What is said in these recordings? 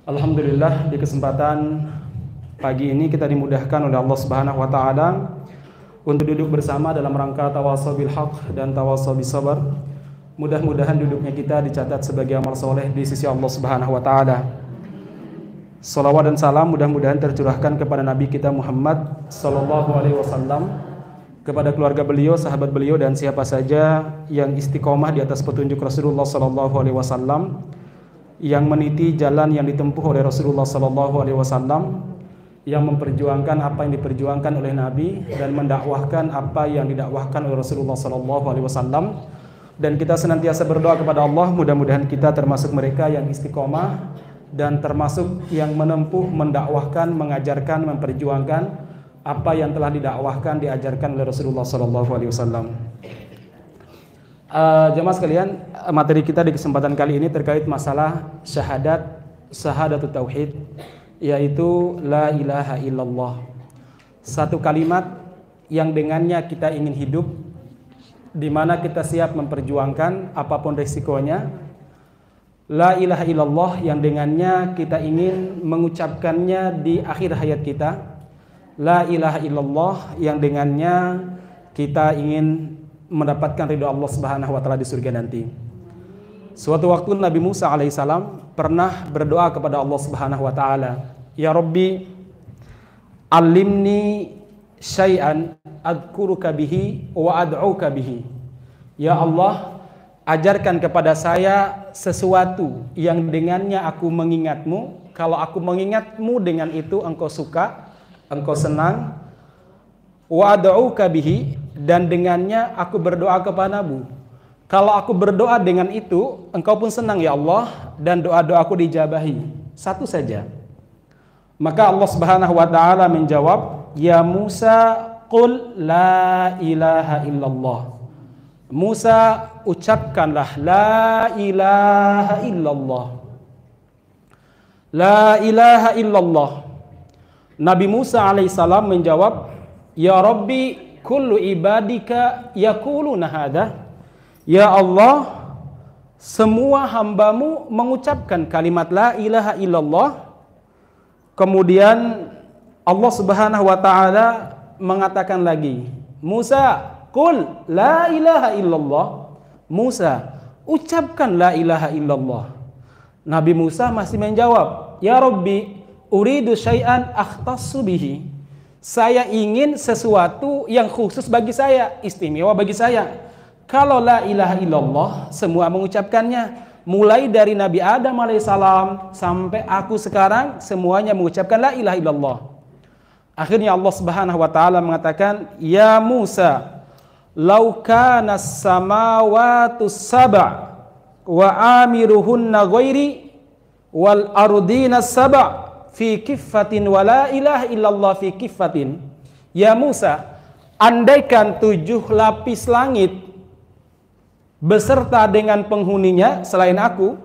Alhamdulillah, di kesempatan pagi ini kita dimudahkan oleh Allah Subhanahu wa taala untuk duduk bersama dalam rangka tawasau bil haq dan tawasau bis sabar. Mudah-mudahan duduknya kita dicatat sebagai amal soleh di sisi Allah Subhanahu wa taala. Salawat dan salam mudah-mudahan tercurahkan kepada Nabi kita Muhammad sallallahu alaihi wasallam, kepada keluarga beliau, sahabat beliau, dan siapa saja yang istiqomah di atas petunjuk Rasulullah sallallahu alaihi wasallam, yang meniti jalan yang ditempuh oleh Rasulullah sallallahu alaihi wasallam, yang memperjuangkan apa yang diperjuangkan oleh Nabi dan mendakwahkan apa yang didakwahkan oleh Rasulullah sallallahu alaihi wasallam. Dan kita senantiasa berdoa kepada Allah, mudah-mudahan kita termasuk mereka yang istiqomah dan termasuk yang menempuh, mendakwahkan, mengajarkan, memperjuangkan apa yang telah didakwahkan, diajarkan oleh Rasulullah sallallahu alaihi wasallam. Jemaah sekalian, materi kita di kesempatan kali ini terkait masalah syahadatut tauhid, yaitu la ilaha illallah. Satu kalimat yang dengannya kita ingin hidup, di mana kita siap memperjuangkan apapun resikonya. La ilaha illallah yang dengannya kita ingin mengucapkannya di akhir hayat kita. La ilaha illallah yang dengannya kita ingin mendapatkan ridho Allah Subhanahu wa taala di surga nanti. Suatu waktu Nabi Musa alaihissalam pernah berdoa kepada Allah Subhanahu wa taala, "Ya Rabbi, alimni syai'an adkuruka bihi wa ad'uka bihi." Ya Allah, ajarkan kepada saya sesuatu yang dengannya aku mengingatmu. Kalau aku mengingatmu dengan itu engkau suka, engkau senang. Wa ad'uka bihi, dan dengannya aku berdoa kepadamu. Kalau aku berdoa dengan itu, engkau pun senang ya Allah, dan doa-doaku dijabahi. Satu saja. Maka Allah Subhanahu wa taala menjawab, "Ya Musa, qul la ilaha illallah." Musa, ucapkanlah la ilaha illallah. La ilaha illallah. Nabi Musa alaihissalam menjawab, "Ya Rabbi, kullu ibadika yaquluna hadza." Ya Allah, semua hambamu mengucapkan kalimat la ilaha illallah. Kemudian Allah Subhanahu wa taala mengatakan lagi, "Musa, qul la ilaha illallah." Musa, ucapkan la ilaha illallah. Nabi Musa masih menjawab, "Ya Rabbi, uridu syai'an akhtassu bihi." Saya ingin sesuatu yang khusus bagi saya, istimewa bagi saya. Kalau la ilaha illallah semua mengucapkannya, mulai dari Nabi Adam alaihissalam sampai aku sekarang, semuanya mengucapkan la ilaha illallah. Akhirnya Allah Subhanahu wa taala mengatakan, "Ya Musa, law kana as-samawati sab'a wa amiruhunna ghairi wal ardina sab'a fi kiffatin wa la ilaha illallah fi kiffatin." Ya Musa, andaikan 7 lapis langit beserta dengan penghuninya selain aku,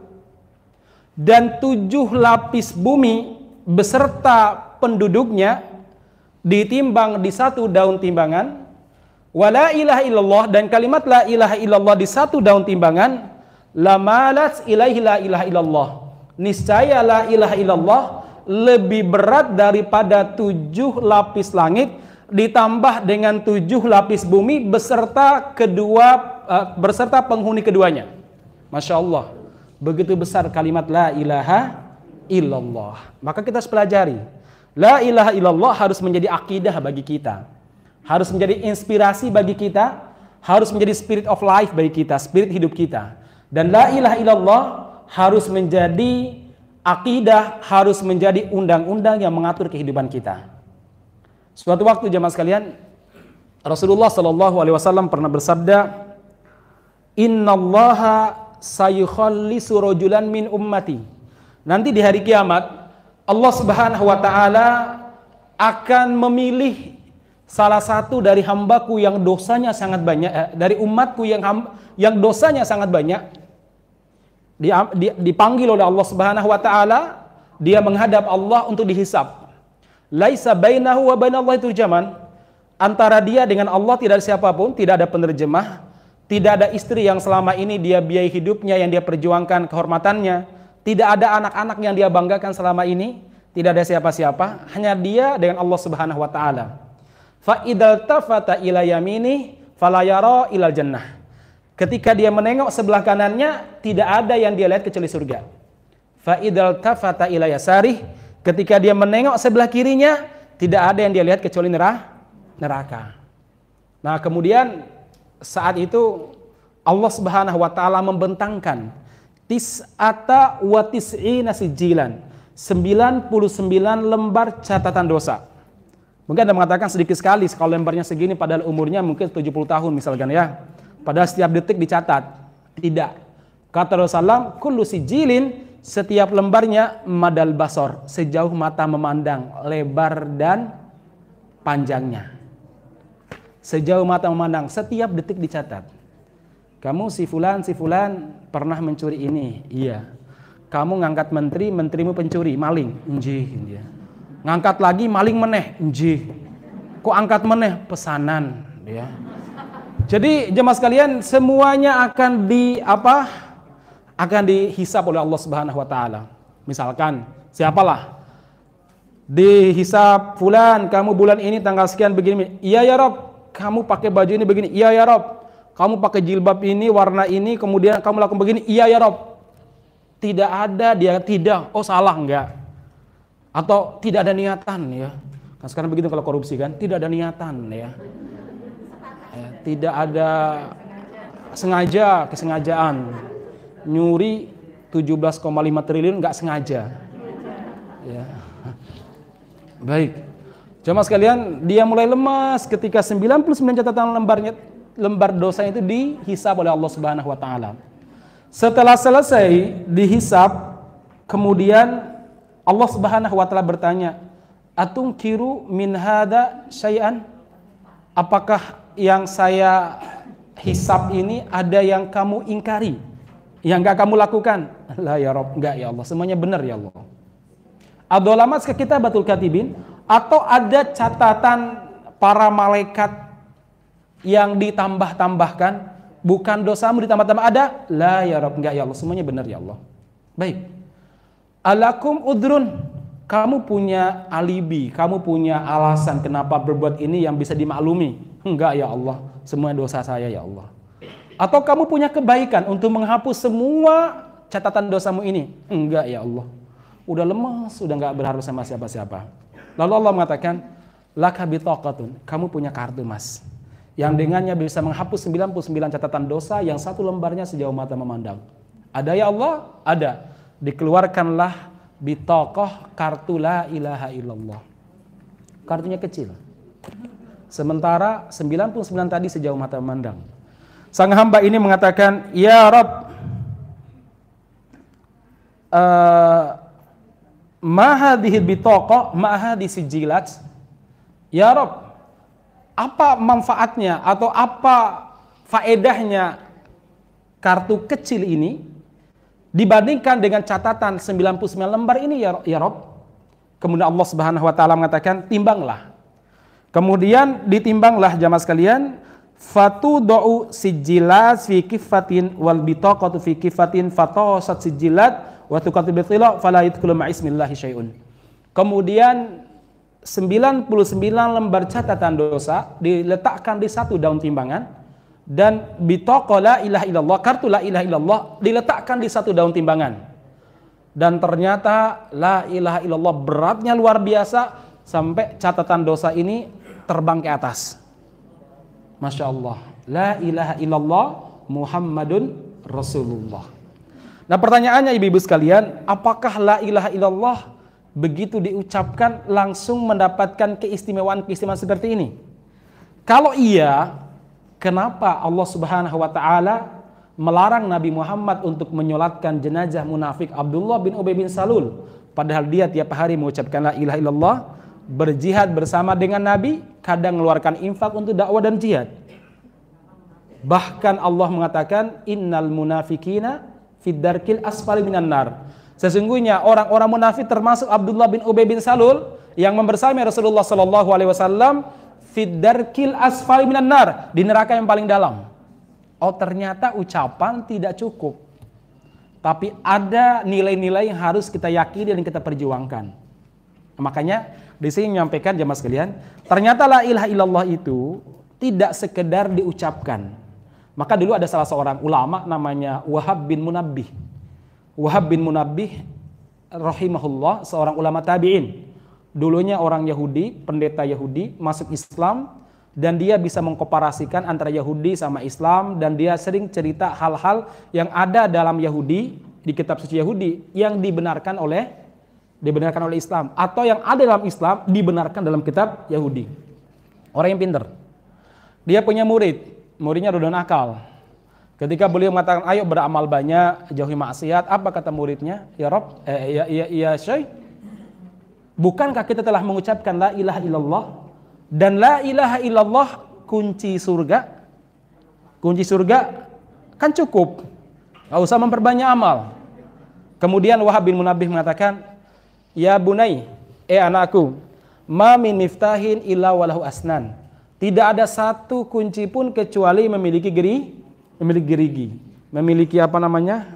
dan 7 lapis bumi beserta penduduknya ditimbang di 1 daun timbangan, wa la ilaha illallah, dan kalimat la ilaha illallah di 1 daun timbangan, lamalat ilaihi la ilaha illallah, niscaya la ilaha illallah lebih berat daripada 7 lapis langit ditambah dengan 7 lapis bumi beserta penghuni keduanya. Masya Allah, begitu besar kalimat la ilaha illallah. Maka kita harus pelajari, la ilaha illallah harus menjadi akidah bagi kita, harus menjadi inspirasi bagi kita, harus menjadi spirit of life bagi kita, spirit hidup kita. Dan la ilaha illallah harus menjadi akidah, harus menjadi undang-undang yang mengatur kehidupan kita. Suatu waktu jemaah sekalian, Rasulullah sallallahu alaihi wasallam pernah bersabda, "Innallaha sayukhallisu rajulan min ummati." Nanti di hari kiamat Allah Subhanahu wa taala akan memilih salah satu dari hambaku yang dosanya sangat banyak, dari umatku yang dosanya sangat banyak. Dipanggil oleh Allah Subhanahu wa taala, dia menghadap Allah untuk dihisab. Laisa bainahu wa bainallahi turjaman. Antara dia dengan Allah tidak ada siapapun, tidak ada penerjemah, tidak ada istri yang selama ini dia biayai hidupnya, yang dia perjuangkan kehormatannya, Tidak ada anak-anak yang dia banggakan selama ini, tidak ada siapa-siapa, hanya dia dengan Allah Subhanahu wa taala. Fa idzal tafata ila yamini fala yara ilal jannah. Ketika dia menengok sebelah kanannya, tidak ada yang dia lihat kecuali surga. Fa idzal tafata ila yasari, ketika dia menengok sebelah kirinya, tidak ada yang dia lihat kecuali neraka. Nah, kemudian saat itu Allah Subhanahu wa taala membentangkan tis'ata wa tis'ina sijilan, 99 lembar catatan dosa. Mungkin Anda mengatakan sedikit sekali kalau lembarnya segini padahal umurnya mungkin 70 tahun misalkan ya. Padahal setiap detik dicatat. Tidak. Kata Rasulullah, kullu sijilin, setiap lembarnya madal basor, sejauh mata memandang, lebar dan panjangnya. Sejauh mata memandang, setiap detik dicatat. Kamu si fulan pernah mencuri ini. Iya. Kamu ngangkat menteri, menterimu pencuri, maling. Njih. Ngangkat lagi, maling meneh. Njih. Kok angkat meneh? Pesanan. Ya. Jadi jemaah sekalian, semuanya akan dihisab oleh Allah Subhanahu wa taala. Misalkan, siapalah dihisab fulan, kamu bulan ini tanggal sekian begini. Iya ya Rob, kamu pakai baju ini begini. Iya ya Rob, kamu pakai jilbab ini, warna ini, kemudian kamu lakukan begini. Iya ya Rob. Tidak ada dia tidak. Oh salah enggak? Atau tidak ada niatan ya. Kan sekarang begitu kalau korupsi kan, tidak ada niatan ya. Tidak ada kesengajaan. Nyuri 17,5 triliun enggak sengaja. Ya. Baik. Jemaah sekalian, dia mulai lemas ketika 99 catatan lembar dosa itu dihisab oleh Allah Subhanahu wa taala. Setelah selesai dihisab, kemudian Allah Subhanahu wa taala bertanya, "Atunkiru min hadza syai'an?" Apakah yang saya hisab ini ada yang kamu ingkari, yang enggak kamu lakukan? La ya Rabb, enggak ya Allah, semuanya benar ya Allah. Ad-dhalamat ke kitabatul katibin, atau ada catatan para malaikat yang ditambah-tambahkan, bukan dosamu ditambah-tambah, ada? La ya Rabb, enggak ya Allah, semuanya benar ya Allah. Baik. Alakum udrun, kamu punya alibi, kamu punya alasan kenapa berbuat ini yang bisa dimaklumi? Enggak ya Allah, semua dosa saya ya Allah. Atau kamu punya kebaikan untuk menghapus semua catatan dosamu ini? Enggak ya Allah. Udah lemas, udah enggak berharap sama siapa-siapa. Lalu Allah mengatakan, laka bitaqatun, kamu punya kartu mas, yang dengannya bisa menghapus 99 catatan dosa yang satu lembarnya sejauh mata memandang. Ada ya Allah? Ada. Dikeluarkanlah bitaqah, kartu la ilaha illallah. Kartunya kecil. Sementara 99 tadi sejauh mata memandang. Sang hamba ini mengatakan, ya Rabb, ma hadhihi bitaqah ma hadhihi sijilat. Ya Rabb, apa manfaatnya atau apa faedahnya kartu kecil ini dibandingkan dengan catatan 99 lembar ini ya Rabb? Kemudian Allah Subhanahu wa taala mengatakan, timbanglah. Kemudian ditimbanglah jamaah sekalian, fatudu sijilat fi kifatin wal bitaqatu fi kifatin fatasat sijilat wa tuqatil bitila fala yadkhulu ma'ismillahi syai'un. Kemudian 99 lembar catatan dosa diletakkan di satu daun timbangan, dan bitaqah la ilaha illallah, kartu la ilaha illallah diletakkan di satu daun timbangan. Dan ternyata la ilaha illallah beratnya luar biasa sampai catatan dosa ini terbang ke atas. Masya Allah, la ilaha illallah Muhammadun Rasulullah. Nah pertanyaannya ibu-ibu sekalian, apakah la ilaha illallah begitu diucapkan langsung mendapatkan keistimewaan seperti ini? Kalau iya, kenapa Allah Subhanahu wa taala melarang Nabi Muhammad untuk menyolatkan jenazah munafik Abdullah bin Ubay bin Salul, padahal dia tiap hari mengucapkan la ilaha illallah, berjihad bersama dengan Nabi, kadang mengeluarkan infak untuk dakwah dan jihad. Bahkan Allah mengatakan, innal munafikina fid darkil asfali minan nar. Sesungguhnya orang-orang munafik termasuk Abdullah bin Ubay bin Salul yang membersamai Rasulullah sallallahu alaihi wasallam fid darkil asfali minan nar, di neraka yang paling dalam. Oh ternyata ucapan tidak cukup. tapi ada nilai-nilai yang harus kita yakini dan kita perjuangkan. Makanya di sini menyampaikan jamaah sekalian, ternyata la ilaha illallah itu tidak sekedar diucapkan. Maka dulu ada salah seorang ulama namanya Wahab bin Munabbih. Wahab bin Munabbih rahimahullah, seorang ulama tabi'in. Dulunya orang Yahudi, pendeta Yahudi, masuk Islam, dan dia bisa mengkomparasikan antara Yahudi sama Islam, dan dia sering cerita hal-hal yang ada dalam Yahudi, di kitab suci Yahudi, yang dibenarkan oleh Islam, atau yang ada dalam Islam dibenarkan dalam kitab Yahudi. Orang yang pintar. Dia punya muridnya rada nakal. Ketika beliau mengatakan, ayo beramal banyak, jauhi maksiat, apa kata muridnya? Ya Rob, ya Syekh, bukankah kita telah mengucapkan la ilaha illallah, dan la ilaha illallah kunci surga? Kunci surga kan cukup, gak usah memperbanyak amal. Kemudian Wahab bin Munabbih mengatakan, ya bunai, anakku, ma min miftahin illa walahu asnan. Tidak ada satu kunci pun kecuali memiliki gerigi. Memiliki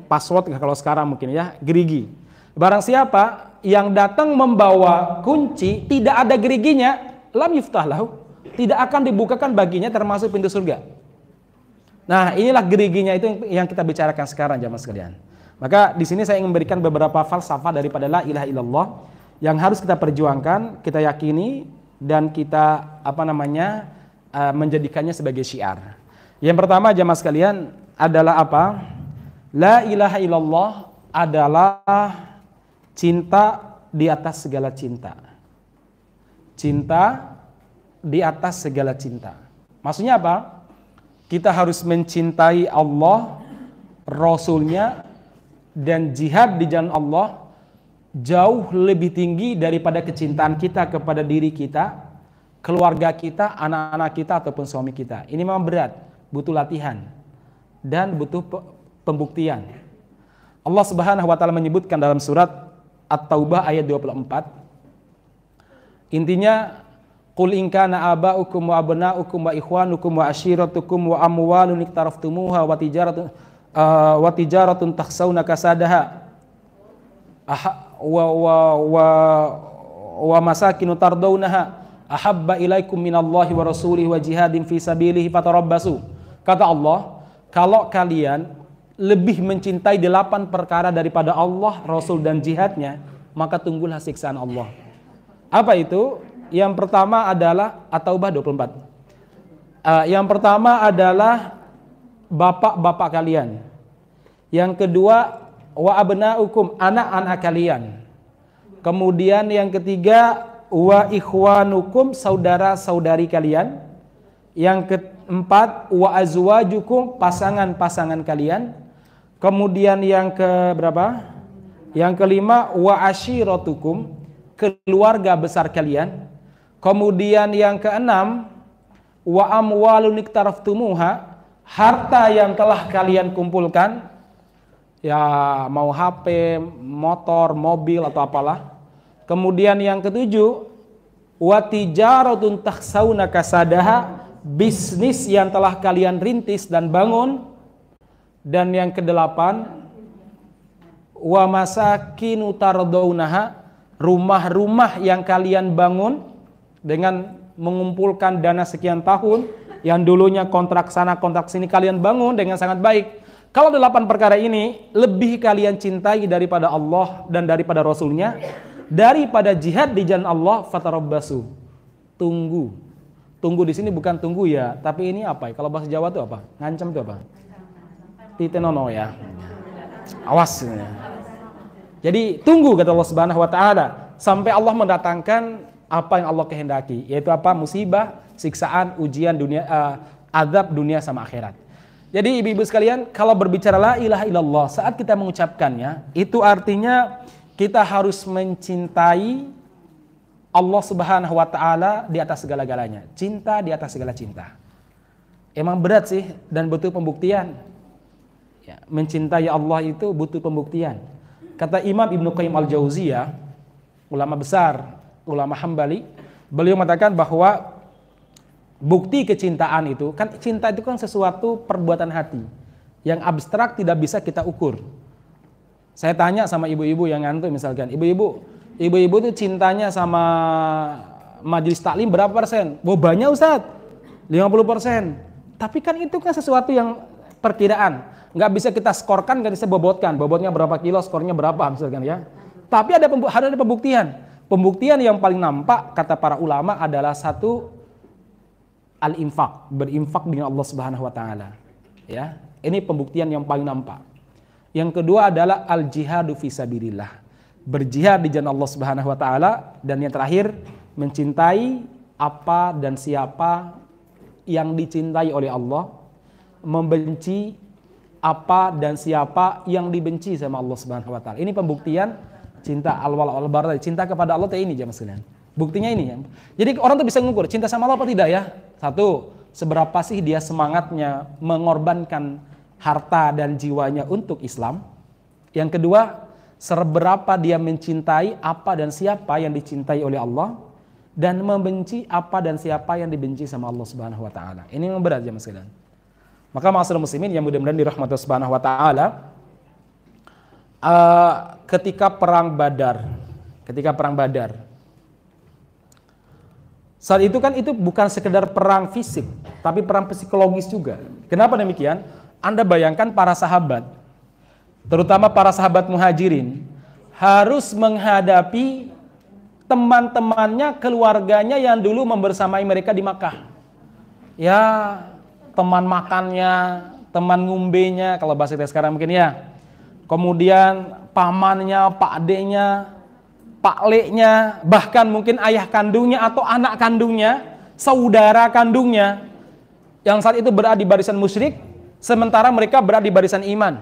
password kalau sekarang mungkin ya, gerigi. Barang siapa yang datang membawa kunci tidak ada geriginya, lam yuftah lahu, tidak akan dibukakan baginya termasuk pintu surga. Nah, inilah geriginya itu yang kita bicarakan sekarang jamaah sekalian. Maka di sini saya ingin memberikan beberapa falsafah daripada la ilaha illallah yang harus kita perjuangkan, kita yakini, dan kita menjadikannya sebagai syiar. Yang pertama jamaah sekalian adalah apa? La ilaha illallah adalah cinta di atas segala cinta. Cinta di atas segala cinta. Maksudnya apa? Kita harus mencintai Allah, Rasulnya, dan jihad di jalan Allah jauh lebih tinggi daripada kecintaan kita kepada diri kita, keluarga kita, anak-anak kita, ataupun suami kita. Ini memang berat, butuh latihan dan butuh pembuktian. Allah Subhanahu wa taala menyebutkan dalam surat At-Taubah ayat 24. Intinya, qul in kana aba'ukum wa abna'ukum wa ikhwanukum wa ashiratukum wa amwalun iktaraftumuha wa tijaratun takhsawna kasadaha wa masakinu tardawnaha ahabba ilaikum minallahi wa rasulihi wa jihadin fi sabilihi fatarabbasu. Kata Allah, kalau kalian lebih mencintai 8 perkara daripada Allah, Rasul, dan jihadnya, maka tunggulah siksaan Allah. Apa itu? Yang pertama adalah At-Taubah 24. Yang pertama adalah bapak-bapak kalian. Yang kedua, wa abna'ukum, anak-anak kalian. Kemudian yang ketiga, wa ikhwanukum, saudara-saudari kalian. Yang keempat, wa azwajukum, pasangan-pasangan kalian. Kemudian yang keberapa? Yang kelima, wa ashiratukum, keluarga besar kalian. Kemudian yang keenam, wa amwalun iktaraftumuha, harta yang telah kalian kumpulkan, ya mau HP, motor, mobil, atau apalah. Kemudian yang ketujuh, wa tijaratun takhsawna kasadaha, bisnis yang telah kalian rintis dan bangun. Dan yang kedelapan, wa masakinu tardawnaha, rumah-rumah yang kalian bangun dengan mengumpulkan dana sekian tahun, yang dulunya kontrak sana kontrak sini, kalian bangun dengan sangat baik. Kalau 8 perkara ini lebih kalian cintai daripada Allah dan daripada Rasulnya, daripada jihad di jalan Allah, fatarabbasu, tunggu. Tunggu di sini bukan tunggu ya, tapi ini apa ya? Kalau bahasa Jawa itu apa? Ngancam itu apa? Titenono ya. Awas. Jadi tunggu, kata Allah Subhanahu wa taala, sampai Allah mendatangkan apa yang Allah kehendaki, yaitu apa? Musibah, siksaan, ujian dunia, azab dunia sama akhirat. Jadi ibu-ibu sekalian, kalau berbicara la ilaha illallah, saat kita mengucapkannya, itu artinya kita harus mencintai Allah Subhanahu wa taala di atas segala-galanya. Cinta di atas segala cinta. Emang berat sih dan butuh pembuktian. Ya, mencintai Allah itu butuh pembuktian. Kata Imam Ibnu Qayyim Al-Jauziyah, ulama besar, ulama Hambali, beliau mengatakan bahwa bukti kecintaan itu, kan cinta itu kan sesuatu perbuatan hati yang abstrak, tidak bisa kita ukur. Saya tanya sama ibu-ibu yang ngantuk misalkan, ibu-ibu itu cintanya sama majelis taklim berapa persen? Wah banyak Ustaz, 50%. Tapi kan itu kan sesuatu yang perkiraan, nggak bisa kita skorkan, nggak bisa bobotkan, bobotnya berapa kilo, skornya berapa misalkan ya. Tapi harus ada pembuktian. Pembuktian yang paling nampak kata para ulama adalah satu, al-infak, berinfak dengan Allah Subhanahu wa taala. Ya, ini pembuktian yang paling nampak. Yang kedua adalah al-jihadu fisabilillah, berjihad di jalan Allah Subhanahu wa taala, dan yang terakhir mencintai apa dan siapa yang dicintai oleh Allah, membenci apa dan siapa yang dibenci sama Allah Subhanahu wa taala. Ini pembuktian cinta al-wala wal bara, cinta kepada Allah ini jemaah sekalian. Buktinya ini ya. Jadi orang tuh bisa mengukur cinta sama Allah apa tidak ya. Satu, seberapa sih dia semangatnya mengorbankan harta dan jiwanya untuk Islam. Yang kedua, seberapa dia mencintai apa dan siapa yang dicintai oleh Allah, dan membenci apa dan siapa yang dibenci sama Allah Subhanahu wa taala. Ini yang berat jemaah sekalian. Maka ma'asyiral muslimin yang mudah-mudahan dirahmati Allah Subhanahu wa taala, ketika perang Badar, saat itu kan itu bukan sekedar perang fisik, tapi perang psikologis juga. Kenapa demikian? Anda bayangkan para sahabat, terutama para sahabat muhajirin, harus menghadapi teman-temannya, keluarganya yang dulu membersamai mereka di Makkah. Ya, teman makannya, teman ngumbenya, kalau bahasa kita sekarang mungkin ya. Kemudian pamannya, pak adeknya, pak leknya, bahkan mungkin ayah kandungnya atau anak kandungnya, saudara kandungnya, yang saat itu berada di barisan musyrik, sementara mereka berada di barisan iman.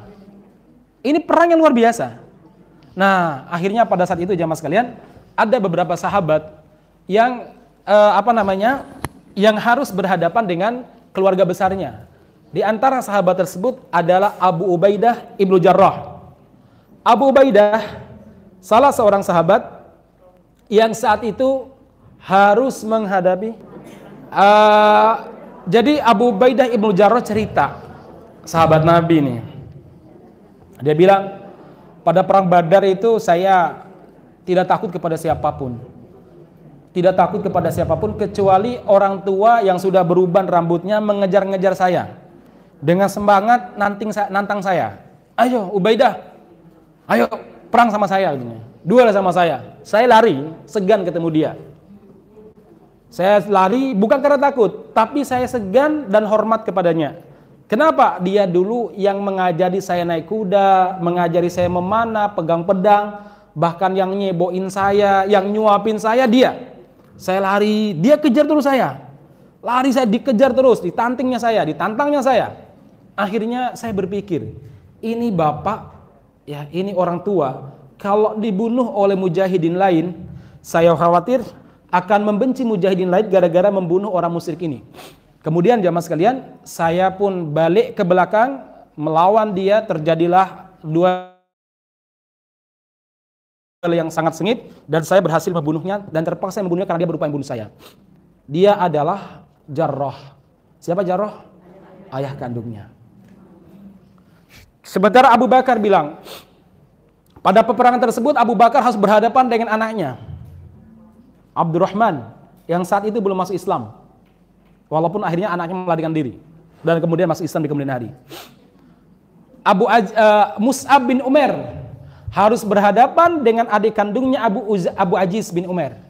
Ini perang yang luar biasa. Nah, akhirnya pada saat itu jamaah sekalian, ada beberapa sahabat yang yang harus berhadapan dengan keluarga besarnya. Di antara sahabat tersebut adalah Abu Ubaidah ibnu Jarrah. Abu Ubaidah salah seorang sahabat yang saat itu harus menghadapi jadi Abu Ubaidah ibnu Jarrah cerita, sahabat Nabi ini. Dia bilang, pada perang Badar itu saya tidak takut kepada siapapun. Tidak takut kepada siapapun kecuali orang tua yang sudah beruban rambutnya mengejar-ngejar saya dengan semangat nantang saya. Ayo Ubaidah, ayo perang sama saya, duel sama saya. Saya lari, segan ketemu dia. Saya lari bukan karena takut, tapi saya segan dan hormat kepadanya. Kenapa? Dia dulu yang mengajari saya naik kuda, mengajari saya memanah, pegang pedang, bahkan yang nyeboin saya, yang nyuapin saya dia. Saya lari, dia kejar terus saya. Lari saya dikejar terus, ditantangnya saya. Akhirnya saya berpikir, ini bapak, ya ini orang tua, kalau dibunuh oleh mujahidin lain, saya khawatir akan membenci mujahidin lain gara-gara membunuh orang musyrik ini. Kemudian jamaah sekalian, saya pun balik ke belakang melawan dia, terjadilah dua yang sangat sengit, dan saya berhasil membunuhnya, dan terpaksa membunuhnya karena dia berupaya membunuh saya. Dia adalah Jarrah. Siapa Jarrah? Ayah kandungnya. Sementara Abu Bakar bilang, pada peperangan tersebut Abu Bakar harus berhadapan dengan anaknya Abdurrahman yang saat itu belum masuk Islam, walaupun akhirnya anaknya melarikan diri dan kemudian masuk Islam di kemudian hari. Mus'ab bin Umair harus berhadapan dengan adik kandungnya Abu Aziz bin Umair.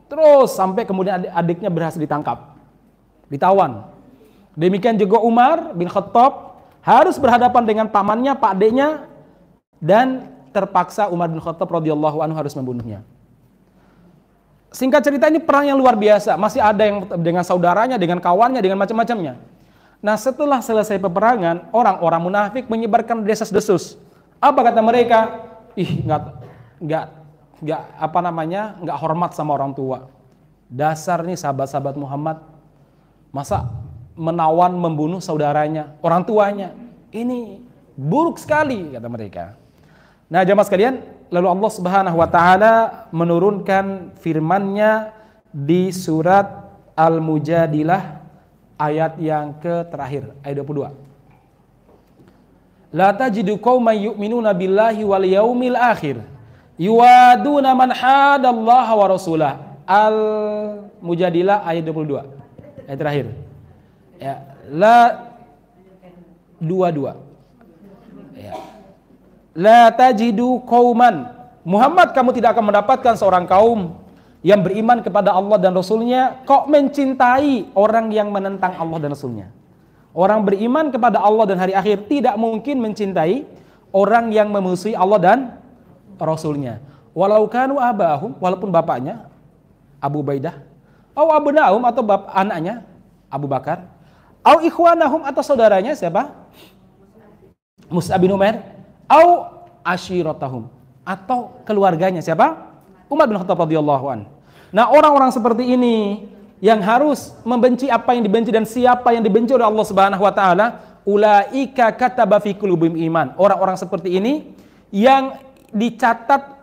Terus sampai kemudian adiknya berhasil ditangkap, ditawan. Demikian juga Umar bin Khattab harus berhadapan dengan pamannya, pak adeknya, dan terpaksa Umar bin Khattab radhiyallahu anhu harus membunuhnya. Singkat cerita, ini perang yang luar biasa. Masih ada yang dengan saudaranya, dengan kawannya, dengan macam-macamnya. Nah, setelah selesai peperangan, orang-orang munafik menyebarkan desas-desus. Apa kata mereka? Nggak hormat sama orang tua. Dasar nih sahabat-sahabat Muhammad, masa menawan membunuh saudaranya, orang tuanya. Ini buruk sekali kata mereka. Nah, jamaah sekalian, lalu Allah Subhanahu wa taala menurunkan firman-Nya di surat Al-Mujadilah ayat yang terakhir, ayat 22. La tajidu qauman yu'minuna billahi wal yaumil akhir yuwaduna man hadallaha wa rasulah. Al-Mujadilah ayat 22. Ayat terakhir. Ya, la 22. Ya. La tajidu qauman, Muhammad, kamu tidak akan mendapatkan seorang kaum yang beriman kepada Allah dan Rasulnya kok mencintai orang yang menentang Allah dan Rasulnya. Orang beriman kepada Allah dan hari akhir tidak mungkin mencintai orang yang memusuhi Allah dan Rasulnya. Walau kanu abahum, walaupun bapaknya Abu Ubaidah, atau abnahum, atau anaknya Abu Bakar, atau ikhwanahum, atau saudaranya siapa? Mus'ab bin Umair, atau ashiratahum, atau keluarganya siapa? Umar bin Khattab radhiyallahu an. Nah, orang-orang seperti ini yang harus membenci apa yang dibenci dan siapa yang dibenci oleh Allah Subhanahu wa taala, ulaika kataba fi qulubihim iman. Orang-orang seperti ini yang dicatat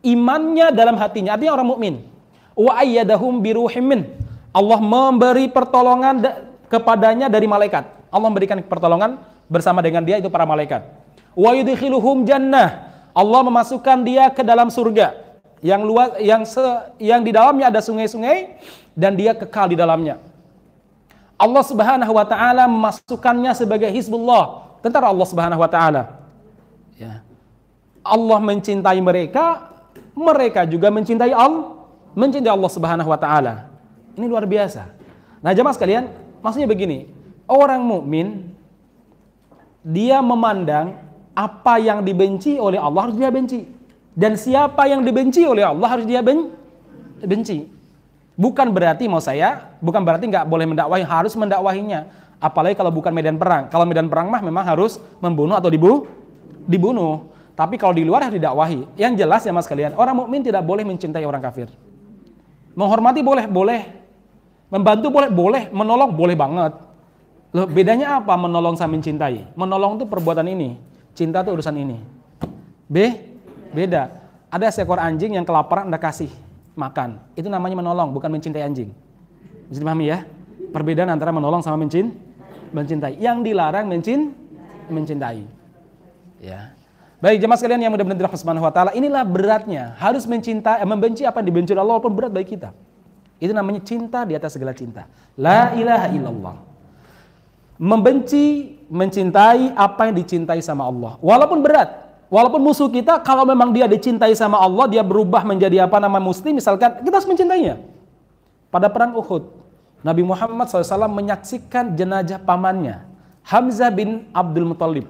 imannya dalam hatinya, artinya orang mukmin. Wa ayyadahum biruhim min. Allah memberi pertolongan kepadanya dari malaikat. Allah memberikan pertolongan bersama dengan dia, itu para malaikat. Wa yudkhiluhum jannah. Allah memasukkan dia ke dalam surga yang luas, yang di dalamnya ada sungai-sungai dan dia kekal di dalamnya. Allah Subhanahu wa taala memasukkannya sebagai Hizbullah, tentara Allah Subhanahu wa taala. Ya. Allah mencintai mereka, mereka juga mencintai Allah Subhanahu wa taala. Ini luar biasa. Nah, jemaah sekalian, maksudnya begini, orang mukmin dia memandang apa yang dibenci oleh Allah harus dia benci, dan siapa yang dibenci oleh Allah harus dia benci. Bukan berarti bukan berarti nggak boleh mendakwahi, harus mendakwahinya. Apalagi kalau bukan medan perang. Kalau medan perang mah memang harus membunuh atau dibunuh. Tapi kalau di luar harus didakwahi. Yang jelas ya mas kalian, orang mukmin tidak boleh mencintai orang kafir. Menghormati boleh, membantu boleh, menolong boleh banget. Loh, bedanya apa menolong sama mencintai? Menolong itu perbuatan ini, cinta itu urusan ini. Beda. Ada seekor anjing yang kelaparan Anda kasih makan, itu namanya menolong, bukan mencintai anjing. Bisa dipahami ya? Perbedaan antara menolong sama mencintai. Yang dilarang mencintai. Ya. Baik jemaah sekalian yang mudah-mudahan dirahmati Subhanahu wa taala, inilah beratnya harus membenci apa yang dibenci Allah walaupun berat bagi kita. Itu namanya cinta di atas segala cinta. La ilaha illallah. Membenci, mencintai apa yang dicintai sama Allah. Walaupun berat, walaupun musuh kita, kalau memang dia dicintai sama Allah, dia berubah menjadi muslim misalkan, kita harus mencintainya. Pada perang Uhud, Nabi Muhammad SAW menyaksikan jenazah pamannya, Hamzah bin Abdul Muthalib.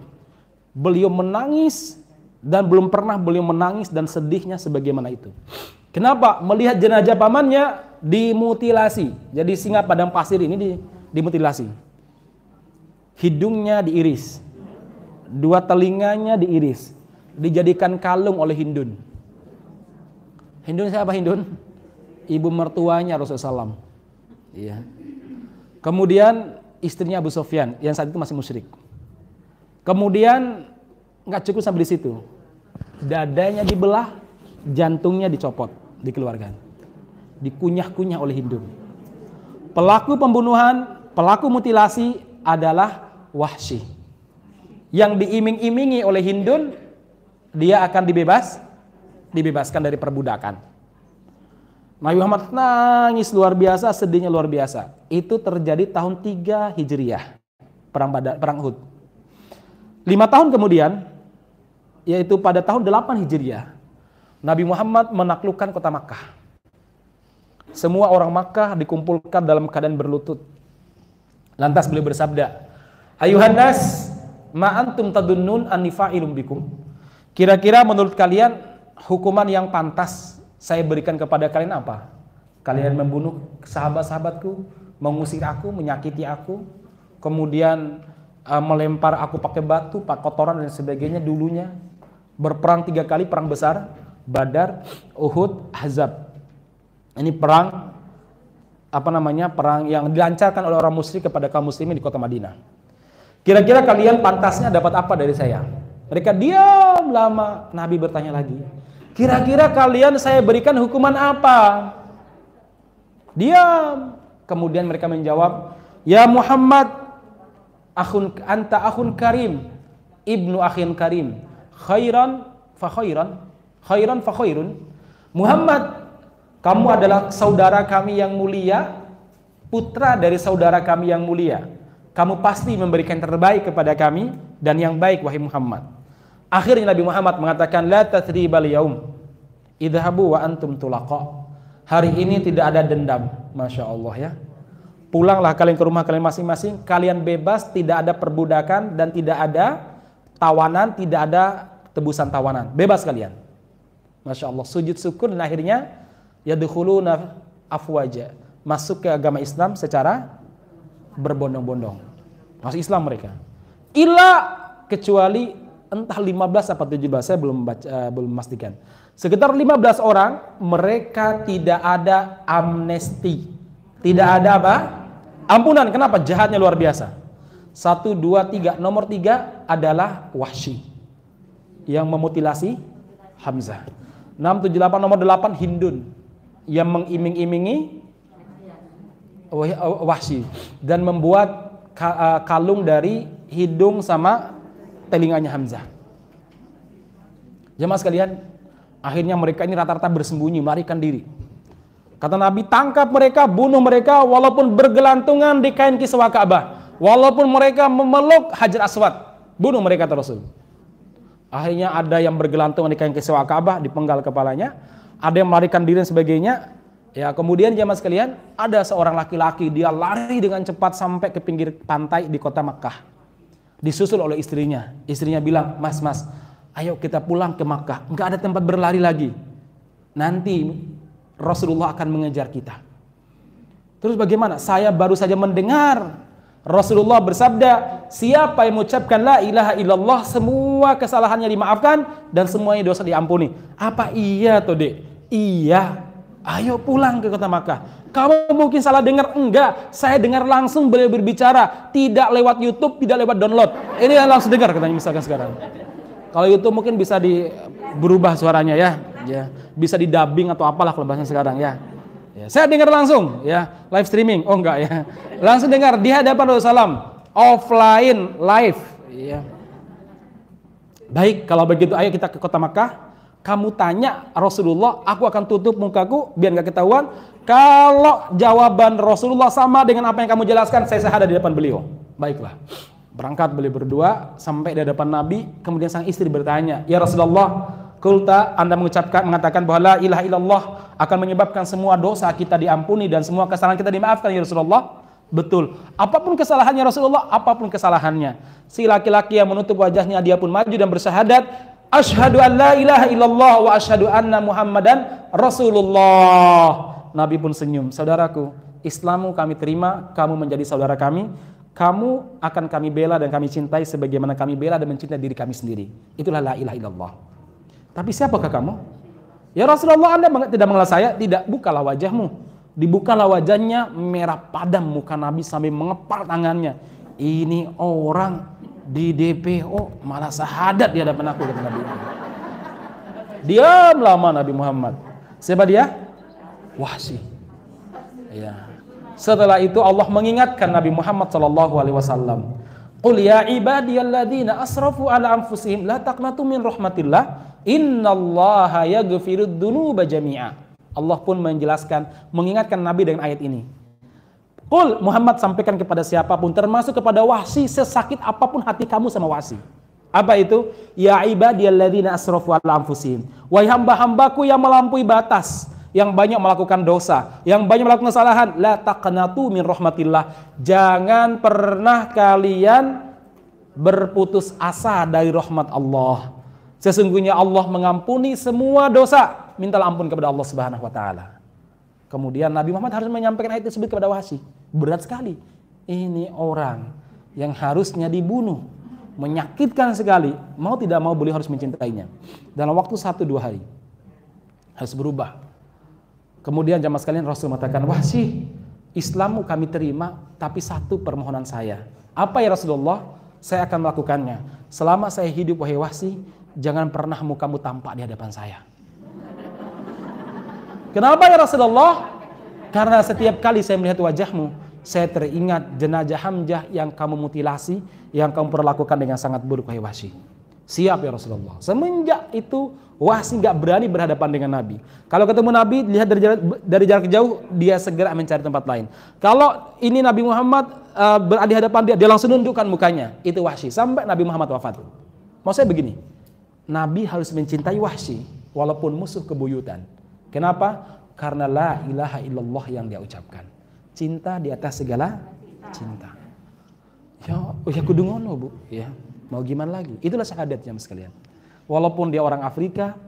Beliau menangis dan belum pernah beliau menangis dan sedihnya sebagaimana itu. Kenapa? Melihat jenazah pamannya dimutilasi. Jadi singa padang pasir ini dimutilasi. Hidungnya diiris, dua telinganya diiris, dijadikan kalung oleh Hindun. Hindun siapa Hindun? Ibu mertuanya Rasulullah SAW. Iya. Kemudian istrinya Abu Sufyan yang saat itu masih musyrik. Kemudian nggak cukup sampai di situ, dadanya dibelah, jantungnya dicopot, dikeluarkan, dikunyah-kunyah oleh Hindun. Pelaku pembunuhan, pelaku mutilasi adalah Wahsy. Yang diiming-imingi oleh Hindun, dia akan dibebaskan dari perbudakan. Nabi Muhammad nangis luar biasa, sedihnya luar biasa. Itu terjadi tahun 3 Hijriah, perang Uhud. 5 tahun kemudian, yaitu pada tahun 8 Hijriah, Nabi Muhammad menaklukkan kota Makkah. Semua orang Makkah dikumpulkan dalam keadaan berlutut. Lantas beliau bersabda, "Ayuhan nas, ma antum tadunnun anni fa'ilum bikum." Kira-kira menurut kalian hukuman yang pantas saya berikan kepada kalian apa? Kalian membunuh sahabat-sahabatku, mengusir aku, menyakiti aku, kemudian melempar aku pakai batu, pakai kotoran dan sebagainya dulunya. Berperang 3 kali, perang besar, Badar, Uhud, Ahzab. Ini perang perang yang dilancarkan oleh orang musyrik kepada kaum muslimin di kota Madinah. Kira-kira kalian pantasnya dapat apa dari saya? Mereka diam lama. Nabi bertanya lagi, kira-kira kalian saya berikan hukuman apa? Diam. Kemudian mereka menjawab, ya Muhammad, anta akhun karim, ibnu akhin karim, khairan fa khairan, khairan fa khairun. Muhammad, kamu adalah saudara kami yang mulia, putra dari saudara kami yang mulia. Kamu pasti memberikan terbaik kepada kami dan yang baik, wahai Muhammad. Akhirnya Nabi Muhammad mengatakan, la tathribal yaum, idhabu wa antum tulaqa. Hari ini tidak ada dendam. Masya Allah ya. Pulanglah kalian ke rumah kalian masing-masing. Kalian bebas, tidak ada perbudakan dan tidak ada tawanan, tidak ada tebusan tawanan. Bebas kalian. Masya Allah. Sujud syukur dan akhirnya yadkhuluna afwaja. Masuk ke agama Islam secara berbondong-bondong. Masuk Islam mereka. Illa, kecuali entah 15 apa 17, saya belum memastikan. Sekitar 15 orang, mereka tidak ada amnesti. Tidak ada apa? Ampunan. Kenapa? Jahatnya luar biasa. 1, 2, 3. Nomor 3 adalah Wahsy yang memutilasi Hamzah. 6, 7, 8. Nomor 8 Hindun yang mengiming-imingi Wahsy dan membuat kalung dari hidung sama telinganya Hamzah. Jemaah sekalian, akhirnya mereka ini rata-rata bersembunyi, melarikan diri. Kata Nabi, tangkap mereka, bunuh mereka walaupun bergelantungan di kain kiswah Ka'bah, walaupun mereka memeluk Hajar Aswad, bunuh mereka Rasul. Akhirnya ada yang bergelantungan di kain kiswah Ka'bah, dipenggal kepalanya, ada yang melarikan diri dan sebagainya. Ya, kemudian jemaah sekalian, ada seorang laki-laki, dia lari dengan cepat sampai ke pinggir pantai di kota Makkah. Disusul oleh istrinya. Istrinya bilang, mas, ayo kita pulang ke Makkah. Enggak ada tempat berlari lagi. Nanti Rasulullah akan mengejar kita. Terus bagaimana? Saya baru saja mendengar Rasulullah bersabda, siapa yang mengucapkan la ilaha illallah, semua kesalahannya dimaafkan dan semuanya dosa diampuni. Apa iya toh, Dek? Iya. Ayo pulang ke kota Makkah. Kamu mungkin salah dengar. Enggak, saya dengar langsung beliau berbicara, tidak lewat YouTube, tidak lewat download. Ini yang langsung dengar katanya misalkan sekarang. Kalau YouTube mungkin bisa berubah suaranya ya, bisa di dubbing atau apalah kalau bahasa sekarang ya. Saya dengar langsung ya, live streaming. Oh enggak ya, langsung dengar di hadapan Rasulullah offline live. Ya. Baik, kalau begitu ayo kita ke kota Makkah. Kamu tanya Rasulullah, aku akan tutup mukaku biar gak ketahuan. Kalau jawaban Rasulullah sama dengan apa yang kamu jelaskan, saya ada di depan beliau. Baiklah. Berangkat beliau berdua sampai di hadapan Nabi. Kemudian sang istri bertanya, ya Rasulullah, kulta, Anda mengatakan bahwa la ilaha illallah akan menyebabkan semua dosa kita diampuni dan semua kesalahan kita dimaafkan ya Rasulullah. Betul. Apapun kesalahannya Rasulullah, apapun kesalahannya. Si laki-laki yang menutup wajahnya, dia pun maju dan bersyahadat, asyhadu an la ilaha illallah wa asyhadu anna Muhammadan Rasulullah. Nabi pun senyum. Saudaraku, Islammu kami terima, kamu menjadi saudara kami. Kamu akan kami bela dan kami cintai sebagaimana kami bela dan mencintai diri kami sendiri. Itulah la ilaha illallah. Tapi siapakah kamu? Ya Rasulullah, Anda tidak mengenal saya? Tidak. Bukalah wajahmu. Dibukalah wajahnya, merah padam muka Nabi sambil mengepal tangannya. Ini orang di DPO malah syahadat di hadapan aku, kata Nabi. Diam lama Nabi Muhammad. Siapa dia? Wahsy. Ya. Setelah itu Allah mengingatkan Nabi Muhammad SAW. Qul ya ibadiyalladzina asrafu ala anfusihim la taqnatu min rahmatillah innallaha yaghfirud dzunuba jami'a. Allah pun menjelaskan, mengingatkan Nabi dengan ayat ini. Qul, Muhammad sampaikan kepada siapapun, termasuk kepada Wahsy, sesakit apapun hati kamu sama Wahsy. Apa itu? Ya ibadiyalladzina asrafu ala anfusihim. Wahai hamba-hambaku yang melampaui batas, yang banyak melakukan dosa, yang banyak melakukan kesalahan, la taqnatu min rahmatillah. Jangan pernah kalian berputus asa dari rahmat Allah. Sesungguhnya Allah mengampuni semua dosa. Mintalah ampun kepada Allah Subhanahu wa taala. Kemudian Nabi Muhammad harus menyampaikan ayat tersebut kepada Wahsy. Berat sekali. Ini orang yang harusnya dibunuh, menyakitkan sekali. Mau tidak mau beliau harus mencintainya. Dalam waktu 1-2 hari harus berubah. Kemudian jamaah sekalian, Rasul mengatakan, Wahsy, Islammu kami terima, tapi satu permohonan saya. Apa ya Rasulullah? Saya akan melakukannya. Selama saya hidup, wahai Wahsy, jangan pernah mukamu tampak di hadapan saya. Kenapa ya Rasulullah? Karena setiap kali saya melihat wajahmu, saya teringat jenazah Hamzah yang kamu mutilasi, yang kamu perlakukan dengan sangat buruk, wahai Wahsy. Siap ya Rasulullah. Semenjak itu Wahsy nggak berani berhadapan dengan Nabi. Kalau ketemu Nabi, lihat dari jarak jauh, dia segera mencari tempat lain. Kalau ini Nabi Muhammad berada di hadapan dia langsung nundukkan mukanya. Itu Wahsy sampai Nabi Muhammad wafat. Maksudnya begini, Nabi harus mencintai Wahsy walaupun musuh kebuyutan. Kenapa? Karena la ilaha illallah yang dia ucapkan. Cinta di atas segala cinta. Ya kudu ngono, Bu, ya. Mau gimana lagi? Itulah syahadatnya sekalian. Walaupun dia orang Afrika,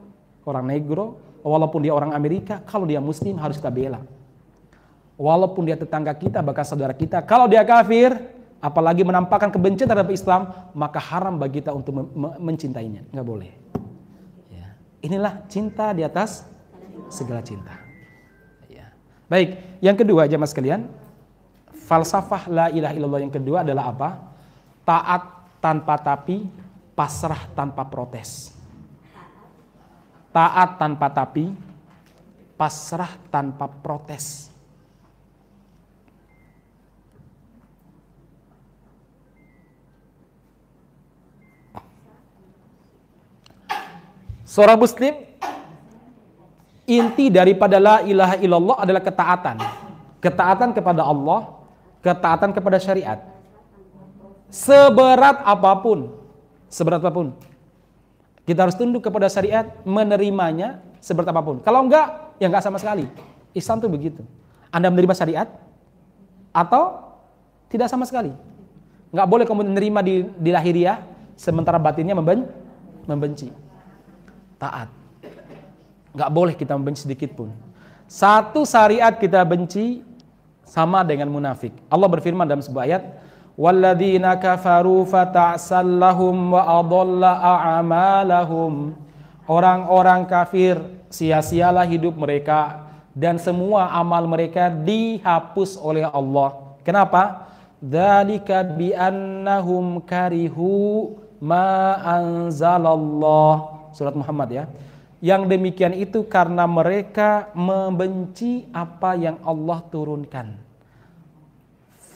orang Negro, walaupun dia orang Amerika, kalau dia muslim harus kita bela. Walaupun dia tetangga kita, bahkan saudara kita, kalau dia kafir, apalagi menampakkan kebencian terhadap Islam, maka haram bagi kita untuk mencintainya. Nggak boleh. Ya. Inilah cinta di atas segala cinta. Ya. Baik, yang kedua jemaah sekalian, falsafah la ilaha illallah yang kedua adalah apa? Taat tanpa tapi, pasrah tanpa protes. Taat tanpa tapi, pasrah tanpa protes. Seorang muslim, inti daripada la ilaha illallah adalah ketaatan. Ketaatan kepada Allah, ketaatan kepada syariat. Seberat apapun, kita harus tunduk kepada syariat, menerimanya seberat apapun. Kalau enggak, ya enggak sama sekali. Islam itu begitu. Anda menerima syariat atau tidak sama sekali. Enggak boleh kamu menerima di lahiriah, sementara batinnya membenci. Taat. Enggak boleh kita membenci sedikit pun. Satu syariat kita benci sama dengan munafik. Allah berfirman dalam sebuah ayat, walladzina kafaru fata'sallahum wa adalla a'malahum. Orang-orang kafir sia-sialah hidup mereka dan semua amal mereka dihapus oleh Allah. Kenapa? Dzalika bi annahum karihu ma anzalallah. Surat Muhammad ya. Yang demikian itu karena mereka membenci apa yang Allah turunkan.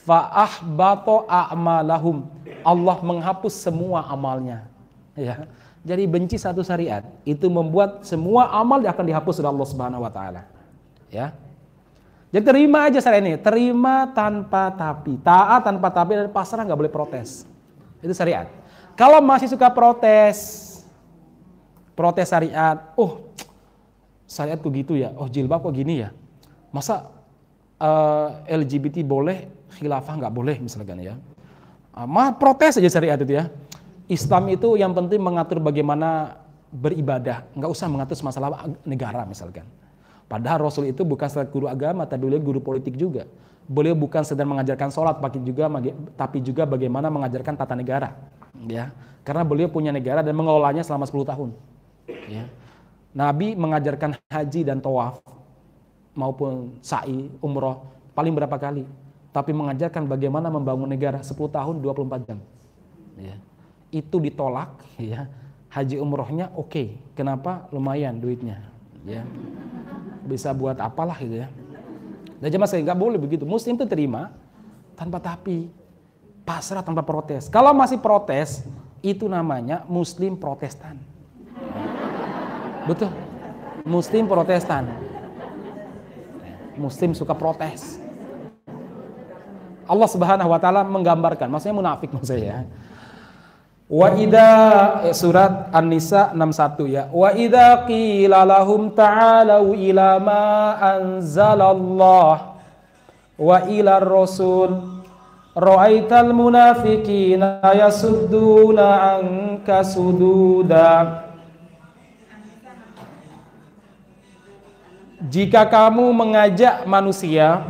Fa'ahbata a'malahum. Allah menghapus semua amalnya. Ya. Jadi benci satu syariat itu membuat semua amal akan dihapus oleh Allah Subhanahu wa taala. Ya. Jadi terima aja syariat ini, terima tanpa tapi, taat tanpa tapi, dan pasrah, nggak boleh protes. Itu syariat. Kalau masih suka protes syariat, syariat kok gitu ya, jilbab kok gini ya, masa LGBT boleh, khilafah nggak boleh misalkan ya, protes aja syariat itu ya. Islam itu yang penting mengatur bagaimana beribadah, nggak usah mengatur masalah negara misalkan. Padahal Rasul itu bukan sekedar guru agama, tapi beliau guru politik juga. Beliau bukan sedang mengajarkan sholat, tapi juga bagaimana mengajarkan tata negara, ya. Karena beliau punya negara dan mengelolanya selama 10 tahun. Ya. Nabi mengajarkan haji dan tawaf maupun sa'i, umroh paling berapa kali, tapi mengajarkan bagaimana membangun negara 10 tahun 24 jam. Ya. Itu ditolak, ya. Haji umrohnya oke. Kenapa? Lumayan duitnya, ya. Bisa buat apalah gitu ya. Dan jemaah sekalian, nggak boleh begitu. Muslim itu terima tanpa tapi, pasrah tanpa protes. Kalau masih protes, itu namanya Muslim Protestan. Betul, Muslim Protestan. Muslim suka protes. Allah Subhanahu wa taala menggambarkan, maksudnya munafik maksudnya. Wa idza, surat An-Nisa 61 ya. Wa idza qila lahum ta'alu ila ma anzalallah wa ila ar-rasul ra'aital munafiqina yasudduna anka sududa. Jika kamu mengajak manusia,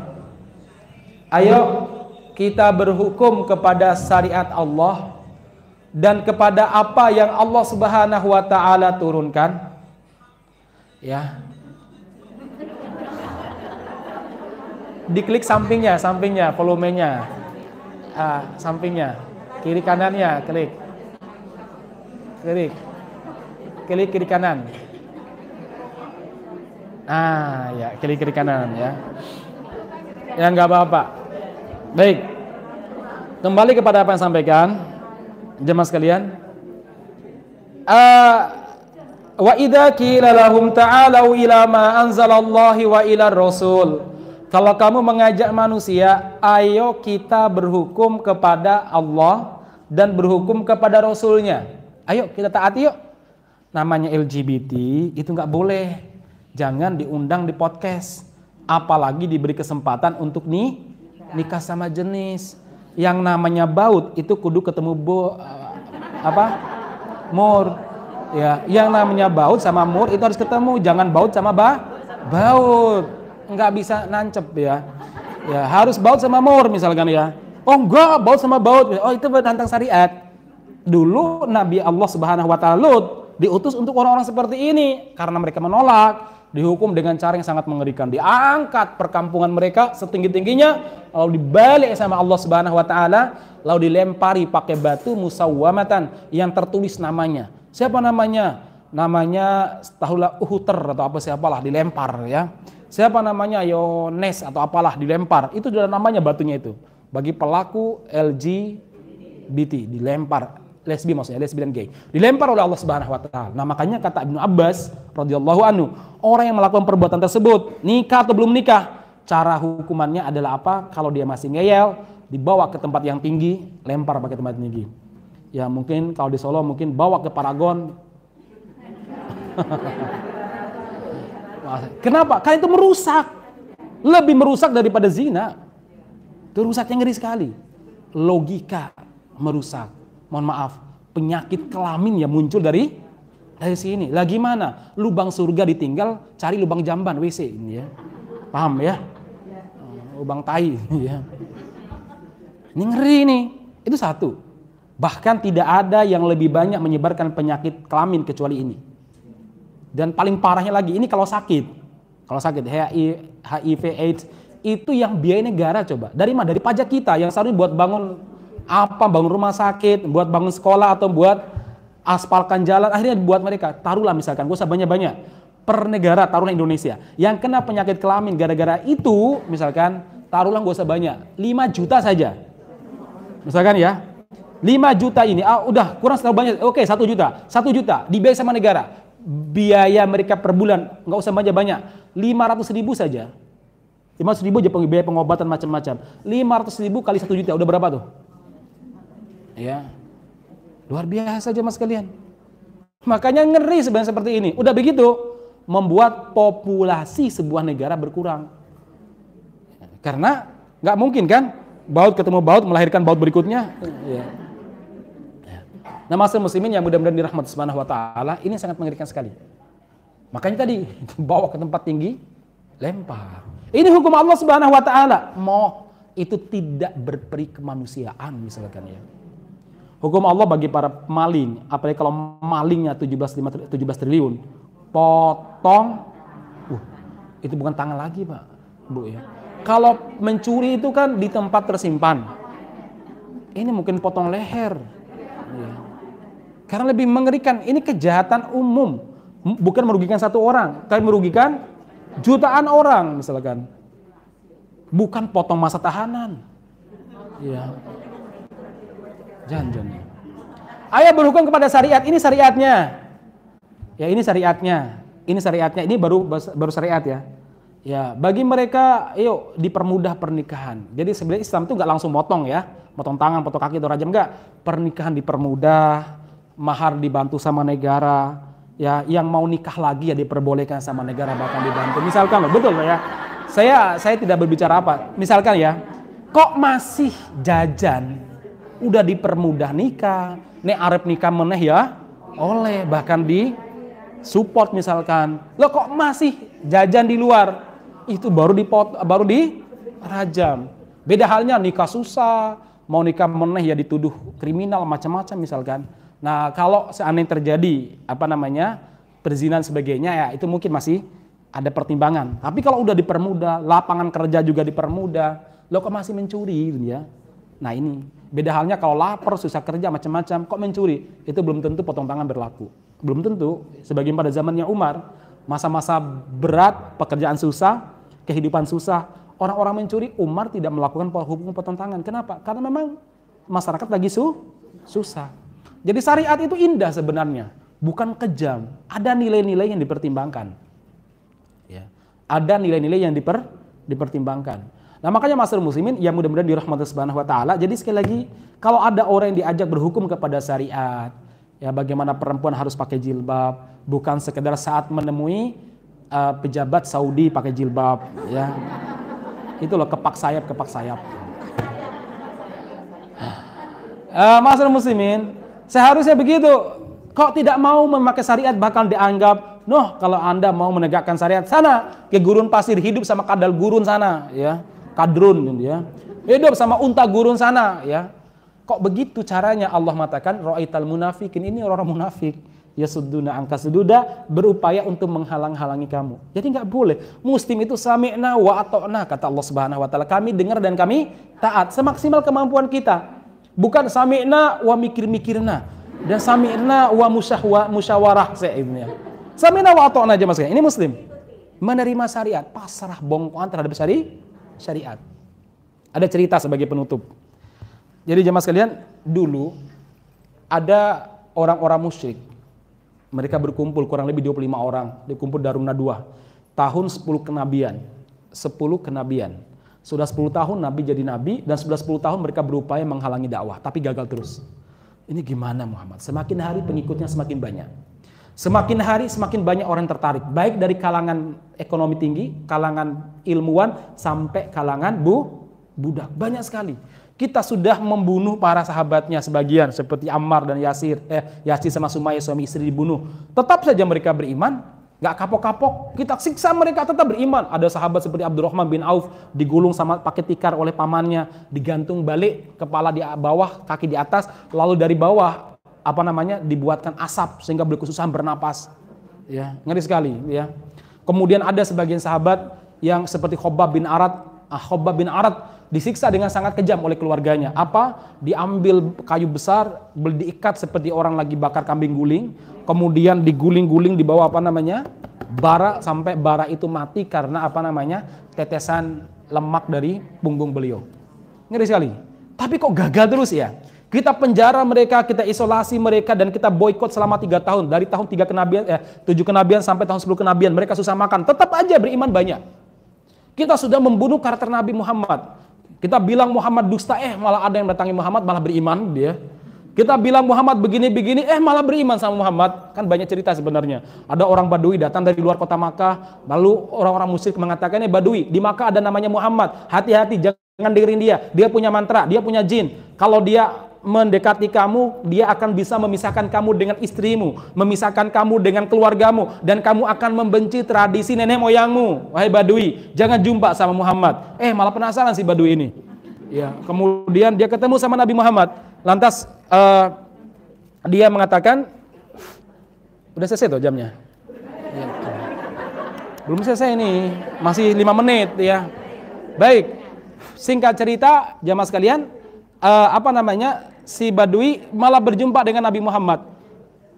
ayo kita berhukum kepada syariat Allah dan kepada apa yang Allah Subhanahu wa taala turunkan. Ya. Diklik sampingnya, volumenya. Sampingnya. Kiri kanannya, klik. Klik kiri kanan. Ya, kiri kanan ya. Ya nggak apa-apa. Baik. Kembali kepada apa yang sampaikan jemaah sekalian. Wa idza qila lahum ta'alu ila ma anzalallahu wa ila rasul. Kalau kamu mengajak manusia, ayo kita berhukum kepada Allah dan berhukum kepada Rasulnya. Ayo kita taati yuk. Namanya LGBT itu nggak boleh. Jangan diundang di podcast. Apalagi diberi kesempatan untuk nikah sama jenis. Yang namanya baut itu kudu ketemu mur. Ya, yang namanya baut sama mur itu harus ketemu. Jangan baut sama baut. Nggak bisa nancep ya. Ya, harus baut sama mur misalkan ya. Oh enggak, baut sama baut. Oh itu tentang syariat. Dulu Nabi Allah Subhanahu wa taala Lut diutus untuk orang-orang seperti ini karena mereka menolak, dihukum dengan cara yang sangat mengerikan. Diangkat perkampungan mereka setinggi-tingginya, lalu dibalik sama Allah Subhanahu wa taala, lalu dilempari pakai batu musawwamatan yang tertulis namanya. Siapa namanya? Namanya tahulah Uhuter atau apa siapalah dilempar ya. Siapa namanya? Yones atau apalah dilempar. Itu adalah namanya batunya itu. Bagi pelaku LGBT dilempar, lesbi maksudnya, lesbi dan gay. Dilempar oleh Allah Subhanahu wa taala. Nah, makanya kata Ibnu Abbas radhiyallahu anhu, orang yang melakukan perbuatan tersebut, nikah atau belum nikah, cara hukumannya adalah apa? Kalau dia masih ngeyel, dibawa ke tempat yang tinggi, lempar pakai tempat tinggi. Ya, mungkin kalau di Solo mungkin bawa ke Paragon. Kenapa? Karena itu merusak. Lebih merusak daripada zina. Itu rusaknya ngeri sekali. Logika merusak. Mohon maaf, penyakit kelamin yang muncul dari sini. Lah gimana? Lubang surga ditinggal, cari lubang jamban WC ini ya. Paham ya? Lubang tai ya. Ini ngeri nih. Itu satu. Bahkan tidak ada yang lebih banyak menyebarkan penyakit kelamin kecuali ini. Dan paling parahnya lagi, ini kalau sakit. Kalau sakit HIV AIDS itu yang biaya negara coba. Dari mana? Dari pajak kita yang seharusnya buat bangun bangun rumah sakit, buat bangun sekolah atau buat aspalkan jalan, akhirnya buat mereka. Taruhlah misalkan, gak usah banyak-banyak. Per negara, taruhlah Indonesia. Yang kena penyakit kelamin gara-gara itu, misalkan, taruhlah gak usah banyak. 5 juta saja. Misalkan ya, 5 juta ini, udah kurang terlalu banyak. Oke, 1 juta. 1 juta dibiayai sama negara. Biaya mereka per bulan, gak usah banyak-banyak. 500.000 saja. 500.000 aja biaya pengobatan macam-macam. 500.000 kali 1 juta, udah berapa tuh? Ya, luar biasa aja mas kalian. Makanya ngeri sebenarnya seperti ini. Udah begitu, membuat populasi sebuah negara berkurang. Karena nggak mungkin kan, baut ketemu baut melahirkan baut berikutnya. Ya. Nah, masyarakat muslimin yang mudah-mudahan dirahmati Subhanahu wa taala, ini sangat mengerikan sekali. Makanya tadi bawa ke tempat tinggi, lempar. Ini hukum Allah Subhanahu wa taala. Itu tidak berperi kemanusiaan misalkan ya. Hukum Allah bagi para pemaling, apalagi kalau malingnya 17 triliun, potong, itu bukan tangan lagi Pak, Bu ya. Kalau mencuri itu kan di tempat tersimpan, ini mungkin potong leher, ya. Karena lebih mengerikan, ini kejahatan umum, bukan merugikan satu orang, tapi merugikan jutaan orang misalkan, bukan potong masa tahanan, ya. Jangan. Ayat berhukum kepada syariat, ini syariatnya. Ya ini syariatnya. Ini baru syariat ya. Ya, bagi mereka yuk dipermudah pernikahan. Jadi sebenarnya Islam itu enggak langsung motong ya. Motong tangan, potong kaki atau rajam enggak. Pernikahan dipermudah, mahar dibantu sama negara. Ya, yang mau nikah lagi ya diperbolehkan sama negara bahkan dibantu. Misalkan loh, betul ya. Saya tidak berbicara apa. Misalkan ya, kok masih jajan? Udah dipermudah nikah, nek arep nikah meneh ya oleh, bahkan di support misalkan. Lo kok masih jajan di luar? Itu baru dirajam. Beda halnya nikah susah, mau nikah meneh ya dituduh kriminal macam-macam misalkan. Nah, kalau seandainya terjadi perzinahan sebagainya ya itu mungkin masih ada pertimbangan. Tapi kalau udah dipermudah, lapangan kerja juga dipermudah, lo kok masih mencuri ya? Nah ini beda halnya kalau lapar, susah kerja, macam-macam, kok mencuri? Itu belum tentu potong tangan berlaku. Belum tentu. Sebagian pada zamannya Umar, masa-masa berat, pekerjaan susah, kehidupan susah, orang-orang mencuri, Umar tidak melakukan hukum potong tangan. Kenapa? Karena memang masyarakat lagi susah. Jadi syariat itu indah sebenarnya, bukan kejam. Ada nilai-nilai yang dipertimbangkan. Ya. Ada nilai-nilai yang dipertimbangkan. Nah makanya masyarakat muslimin yang mudah-mudahan dirahmati Subhanahu wa taala. Jadi sekali lagi, kalau ada orang yang diajak berhukum kepada syariat, ya bagaimana perempuan harus pakai jilbab, bukan sekedar saat menemui pejabat Saudi pakai jilbab, ya. Itu loh kepak sayap. Masyarakat muslimin, seharusnya begitu. Kok tidak mau memakai syariat bakal dianggap, kalau Anda mau menegakkan syariat, sana ke gurun pasir, hidup sama kadal gurun sana, ya. Kadrun, ya. Hidup sama unta gurun sana, ya. Kok begitu caranya? Allah mengatakan ra'aital munafikin, ini orang munafik. Yasudduna angka sududa, berupaya untuk menghalang-halangi kamu. Jadi nggak boleh. Muslim itu sami'na wa ata'na, kata Allah Subhanahu wa taala. Kami dengar dan kami taat semaksimal kemampuan kita. Bukan sami'na wa mikir-mikirna dan sami'na wa musyawarah sebenarnya. Sami'na wa ata'na aja Mas. Ini muslim menerima syariat, pasrah bongkoan terhadap syariat. Ada cerita sebagai penutup. Jadi jemaah sekalian, dulu ada orang-orang musyrik. Mereka berkumpul kurang lebih 25 orang, dikumpul Darun Nadwah. Tahun 10 kenabian. Sudah 10 tahun Nabi jadi nabi, dan sudah 10 tahun mereka berupaya menghalangi dakwah, tapi gagal terus. Ini gimana Muhammad? Semakin hari pengikutnya semakin banyak. Semakin hari semakin banyak orang tertarik, baik dari kalangan ekonomi tinggi, kalangan ilmuwan, sampai kalangan budak. Banyak sekali. Kita sudah membunuh para sahabatnya sebagian, seperti Ammar dan Yasir sama Sumayyah suami istri dibunuh. Tetap saja mereka beriman, gak kapok-kapok. Kita siksa mereka tetap beriman. Ada sahabat seperti Abdurrahman bin Auf digulung sama pakai tikar oleh pamannya, digantung balik, kepala di bawah, kaki di atas, lalu dari bawah dibuatkan asap sehingga berkesusahan bernapas. Ya, ngeri sekali, ya. Kemudian ada sebagian sahabat yang seperti Khobbab bin Arad disiksa dengan sangat kejam oleh keluarganya. Diambil kayu besar, diikat seperti orang lagi bakar kambing guling, kemudian diguling-guling di bawah bara, sampai bara itu mati karena tetesan lemak dari punggung beliau. Ngeri sekali. Tapi kok gagal terus ya? Kita penjara mereka, kita isolasi mereka, dan kita boykot selama 3 tahun. Dari tahun 7 kenabian sampai tahun 10 kenabian. Mereka susah makan, tetap aja beriman banyak. Kita sudah membunuh karakter Nabi Muhammad. Kita bilang Muhammad dusta, malah ada yang datangi Muhammad malah beriman dia. Kita bilang Muhammad begini-begini, malah beriman sama Muhammad. Kan banyak cerita sebenarnya. Ada orang Badui datang dari luar kota Makkah, lalu orang-orang musyrik mengatakan, Badui, di Makkah ada namanya Muhammad. Hati-hati, jangan dengerin dia. Dia punya mantra, dia punya jin. Kalau dia mendekati kamu, dia akan bisa memisahkan kamu dengan istrimu, memisahkan kamu dengan keluargamu, dan kamu akan membenci tradisi nenek moyangmu. Wahai Badui, jangan jumpa sama Muhammad. Malah penasaran si Badui ini. Ya, kemudian dia ketemu sama Nabi Muhammad. Lantas dia mengatakan, udah selesai tuh jamnya? Ya, belum selesai ini, masih 5 menit ya. Baik, singkat cerita jamaah sekalian, si Badui malah berjumpa dengan Nabi Muhammad.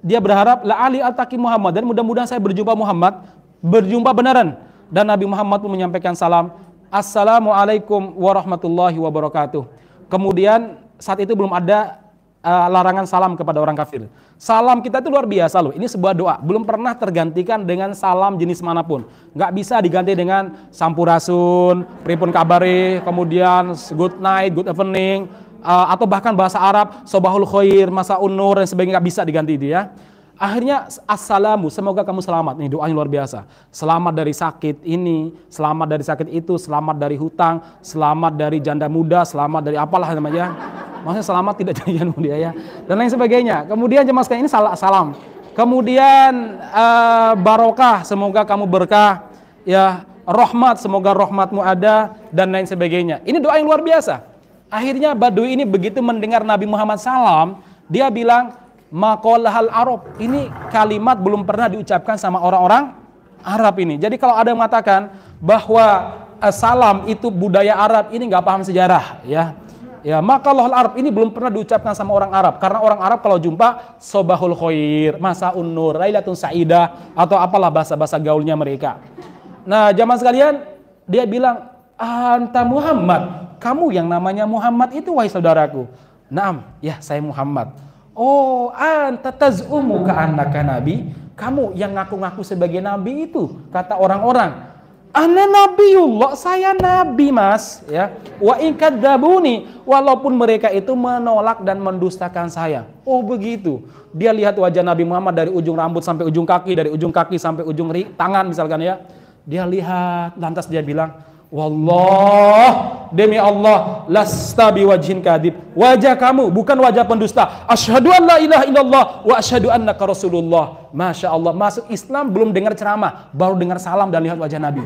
Dia berharap la'ali ataki Muhammad, dan mudah-mudahan saya berjumpa Muhammad, berjumpa beneran. Dan Nabi Muhammad pun menyampaikan salam, Assalamualaikum warahmatullahi wabarakatuh. Kemudian saat itu belum ada larangan salam kepada orang kafir. Salam kita itu luar biasa loh. Ini sebuah doa, belum pernah tergantikan dengan salam jenis manapun. Nggak bisa diganti dengan sampurasun, pripun kabare, kemudian good night, good evening, atau bahkan bahasa Arab sobahul khair, masaun nur, dan sebagainya. Nggak bisa diganti dia. Akhirnya assalamu, semoga kamu selamat. Ini doa yang luar biasa. Selamat dari sakit ini, selamat dari sakit itu, selamat dari hutang, selamat dari janda muda, selamat dari apalah namanya. Maksudnya selamat tidak jadi janda muda ya, dan lain sebagainya. Kemudian jemaah sekalian ini salam. Kemudian barokah, semoga kamu berkah. Ya, rahmat, semoga rahmatmu ada, dan lain sebagainya. Ini doa yang luar biasa. Akhirnya Badui ini begitu mendengar Nabi Muhammad salam, dia bilang, maqalahal Arab. Ini kalimat belum pernah diucapkan sama orang-orang Arab ini. Jadi kalau ada yang mengatakan bahwa salam itu budaya Arab, ini nggak paham sejarah ya. Ya, maqalahal Arab ini belum pernah diucapkan sama orang Arab, karena orang Arab kalau jumpa sobahul khair, masaun nur, lailatun sa'idah, atau apalah bahasa-bahasa gaulnya mereka. Nah, jamaah sekalian, dia bilang, anta Muhammad, kamu yang namanya Muhammad itu wahai saudaraku. Naam, ya saya Muhammad. Oh, anta taz'umu ka'annaka nabi, kamu yang ngaku-ngaku sebagai nabi itu, kata orang-orang. Ana nabiullah, saya nabi mas, ya. Wa in kadzabuni, walaupun mereka itu menolak dan mendustakan saya. Oh begitu. Dia lihat wajah Nabi Muhammad dari ujung rambut sampai ujung kaki, dari ujung kaki sampai ujung tangan misalkan ya. Dia lihat, lantas dia bilang, wallah, demi Allah, lasta biwajhin kadib. Wajah kamu bukan wajah pendusta. Asyhadu an la ilaha illallah wa asyhadu annaka rasulullah. Masya Allah, masuk Islam belum dengar ceramah, baru dengar salam dan lihat wajah Nabi.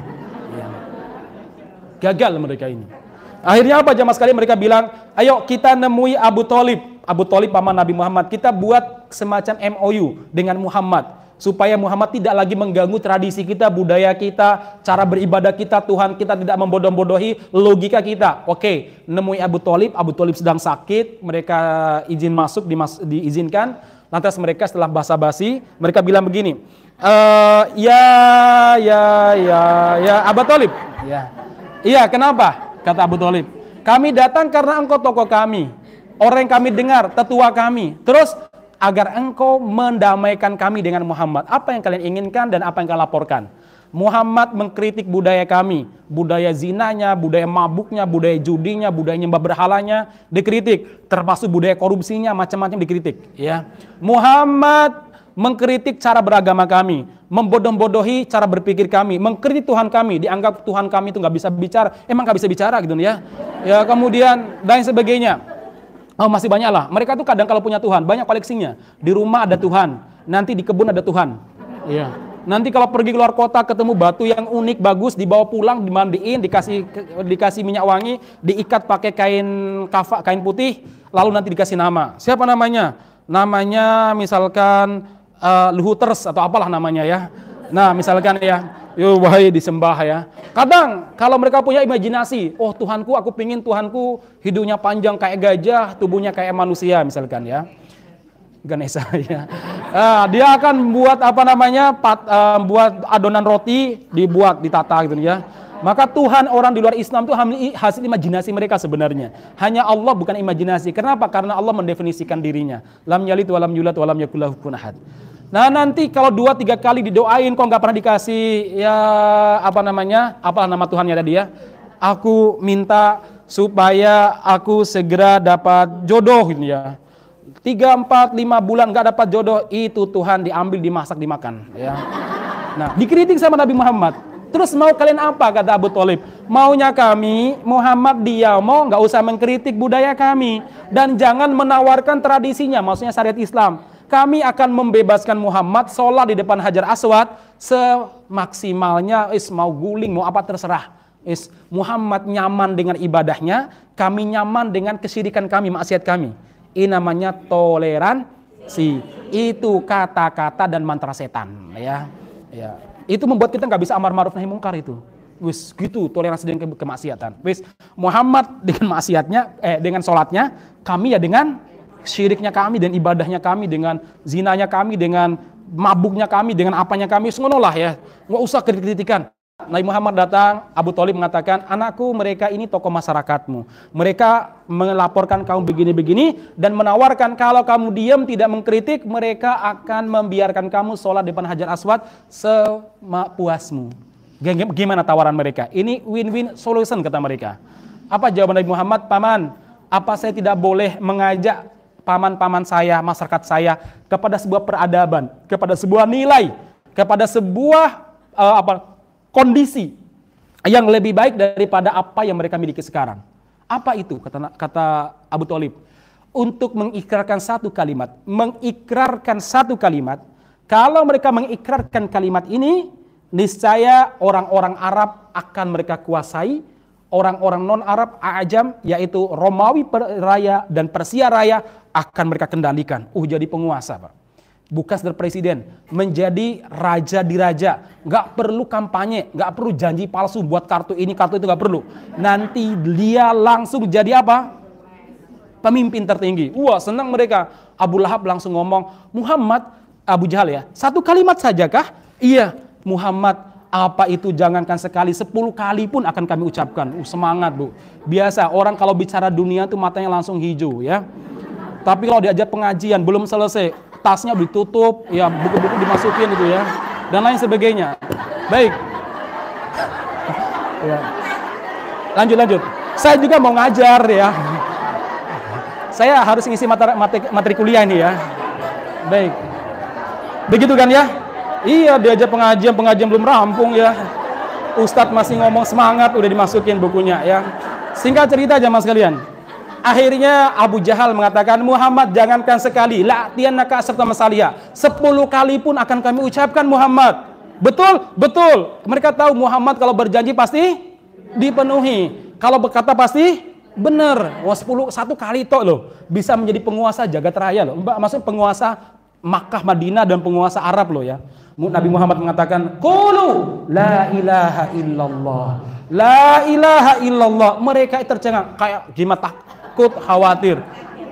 Gagal mereka ini. Akhirnya apa jamaah sekalian, mereka bilang, ayo kita nemui Abu Thalib. Abu Thalib paman Nabi Muhammad. Kita buat semacam MOU dengan Muhammad, supaya Muhammad tidak lagi mengganggu tradisi kita, budaya kita, cara beribadah kita, Tuhan kita tidak membodoh-bodohi logika kita. Oke, nemui Abu Thalib. Abu Thalib sedang sakit, mereka izin masuk, diizinkan. Lantas mereka setelah basa-basi, mereka bilang begini, ya Abu Thalib, ya. Iya, kenapa? Kata Abu Thalib. Kami datang karena engkau tokoh kami, orang yang kami dengar, tetua kami. Terus agar engkau mendamaikan kami dengan Muhammad. Apa yang kalian inginkan dan apa yang kalian laporkan? Muhammad mengkritik budaya kami, budaya zinanya, budaya mabuknya, budaya judinya, budaya nyembah berhalanya dikritik, termasuk budaya korupsinya, macam-macam dikritik. Ya, Muhammad mengkritik cara beragama kami, membodoh-bodohi cara berpikir kami, mengkritik Tuhan kami, dianggap Tuhan kami itu nggak bisa bicara, emang nggak bisa bicara gitu ya. Ya kemudian dan sebagainya. Oh masih banyak lah. Mereka tuh kadang kalau punya Tuhan banyak koleksinya. Di rumah ada Tuhan, nanti di kebun ada Tuhan. Iya. Nanti kalau pergi keluar kota ketemu batu yang unik bagus, dibawa pulang, dimandiin, dikasih minyak wangi, diikat pakai kain putih, lalu nanti dikasih nama. Siapa namanya? Namanya misalkan Luhuters atau apalah namanya ya. Nah misalkan ya, wahai disembah ya. Kadang kalau mereka punya imajinasi, oh Tuhanku, aku pingin Tuhanku hidungnya panjang kayak gajah, tubuhnya kayak manusia misalkan ya. Ganesha ya. Dia akan buat apa namanya, buat adonan roti, dibuat, ditata gitu ya. Maka Tuhan orang di luar Islam itu hasil imajinasi mereka sebenarnya. Hanya Allah bukan imajinasi. Kenapa? Karena Allah mendefinisikan dirinya. Lam yalid wa lam yulad wa lam yakul lahu kufuwan ahad. Nah nanti kalau 2-3 kali didoain kok nggak pernah dikasih ya apa namanya, apalah nama Tuhannya tadi ya. Aku minta supaya aku segera dapat jodoh gitu ya. 3, 4, 5 bulan nggak dapat jodoh, itu Tuhan diambil, dimasak, dimakan ya. Nah dikritik sama Nabi Muhammad. Terus mau kalian apa, kata Abu Thalib? Maunya kami Muhammad mau nggak usah mengkritik budaya kami dan jangan menawarkan tradisinya, maksudnya syariat Islam. Kami akan membebaskan Muhammad sholat di depan Hajar Aswad semaksimalnya, mau guling, mau apa terserah. Muhammad nyaman dengan ibadahnya, kami nyaman dengan kesyirikan kami, maksiat kami. Ini namanya toleransi. Itu kata-kata dan mantra setan, ya. Ya. Itu membuat kita nggak bisa amar ma'ruf nahi mungkar itu. Wis gitu toleransi dengan kemaksiatan. Wis Muhammad dengan maksiatnya, dengan sholatnya, kami ya dengan syiriknya kami, dan ibadahnya kami, dengan zinanya kami, dengan mabuknya kami, dengan apanya kami, semuanya lah ya. Nggak usah kritik-kritikan. Nabi Muhammad datang, Abu Thalib mengatakan, anakku mereka ini tokoh masyarakatmu. Mereka melaporkan kamu begini-begini dan menawarkan kalau kamu diam tidak mengkritik, mereka akan membiarkan kamu sholat depan Hajar Aswad sepuasmu. Gimana tawaran mereka? Ini win-win solution kata mereka. Apa jawaban Nabi Muhammad? Paman, apa saya tidak boleh mengajak paman-paman saya, masyarakat saya kepada sebuah peradaban, kepada sebuah nilai, kepada sebuah kondisi yang lebih baik daripada apa yang mereka miliki sekarang. Apa itu? Kata Abu Thalib. Untuk mengikrarkan satu kalimat. Mengikrarkan satu kalimat. Kalau mereka mengikrarkan kalimat ini, niscaya orang-orang Arab akan mereka kuasai. Orang-orang non-Arab, Ajam, yaitu Romawi Raya dan Persia Raya, akan mereka kendalikan. Jadi penguasa, Pak. Bukan sekedar presiden, menjadi raja di raja. Nggak perlu kampanye, nggak perlu janji palsu buat kartu ini, kartu itu nggak perlu. Nanti dia langsung jadi apa? Pemimpin tertinggi. Wah, senang mereka. Abu Lahab langsung ngomong, Muhammad, Abu Jahal ya, satu kalimat sajakah? Iya, Muhammad, Apa itu jangankan sekali, 10 kali pun akan kami ucapkan. Semangat Bu. Biasa orang kalau bicara dunia tuh matanya langsung hijau ya. Tapi kalau diajak pengajian belum selesai, tasnya ditutup, ya buku-buku dimasukin itu ya, dan lain sebagainya. Baik. Ya. Lanjut. Saya juga mau ngajar ya. Saya harus ngisi materi kuliah ini ya. Baik. Begitu kan ya? Iya, diajak pengajian belum rampung ya. Ustadz masih ngomong semangat, udah dimasukin bukunya ya. Singkat cerita aja mas kalian. Akhirnya Abu Jahal mengatakan, Muhammad jangankan sekali, la'tiyanaka serta masalia, 10 kali pun akan kami ucapkan Muhammad. Betul? Betul. Mereka tahu Muhammad kalau berjanji pasti dipenuhi. Kalau berkata pasti benar. Wah, 1 kali tok loh. Bisa menjadi penguasa jagat raya loh. Maksudnya penguasa Makkah, Madinah dan penguasa Arab loh ya. Nabi Muhammad mengatakan, Qulu la ilaha illallah. La ilaha illallah. Mereka tercengang kayak gimana, takut, khawatir.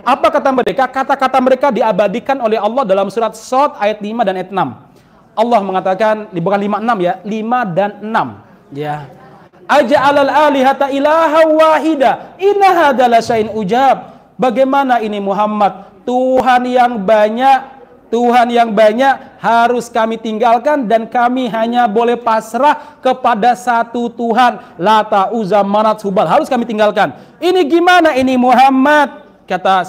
Apa kata mereka? Kata-kata mereka diabadikan oleh Allah dalam surat Shad ayat 5 dan ayat 6. Allah mengatakan, bukan 5-6 ya, 5 dan 6 ya. Aja'alal alihata ilaha wahida inna hadza la syai'in ujab. Bagaimana ini Muhammad? Tuhan yang banyak harus kami tinggalkan dan kami hanya boleh pasrah kepada satu Tuhan. Lata, Uzza, Manat, Hubal harus kami tinggalkan. Ini gimana ini Muhammad? Kata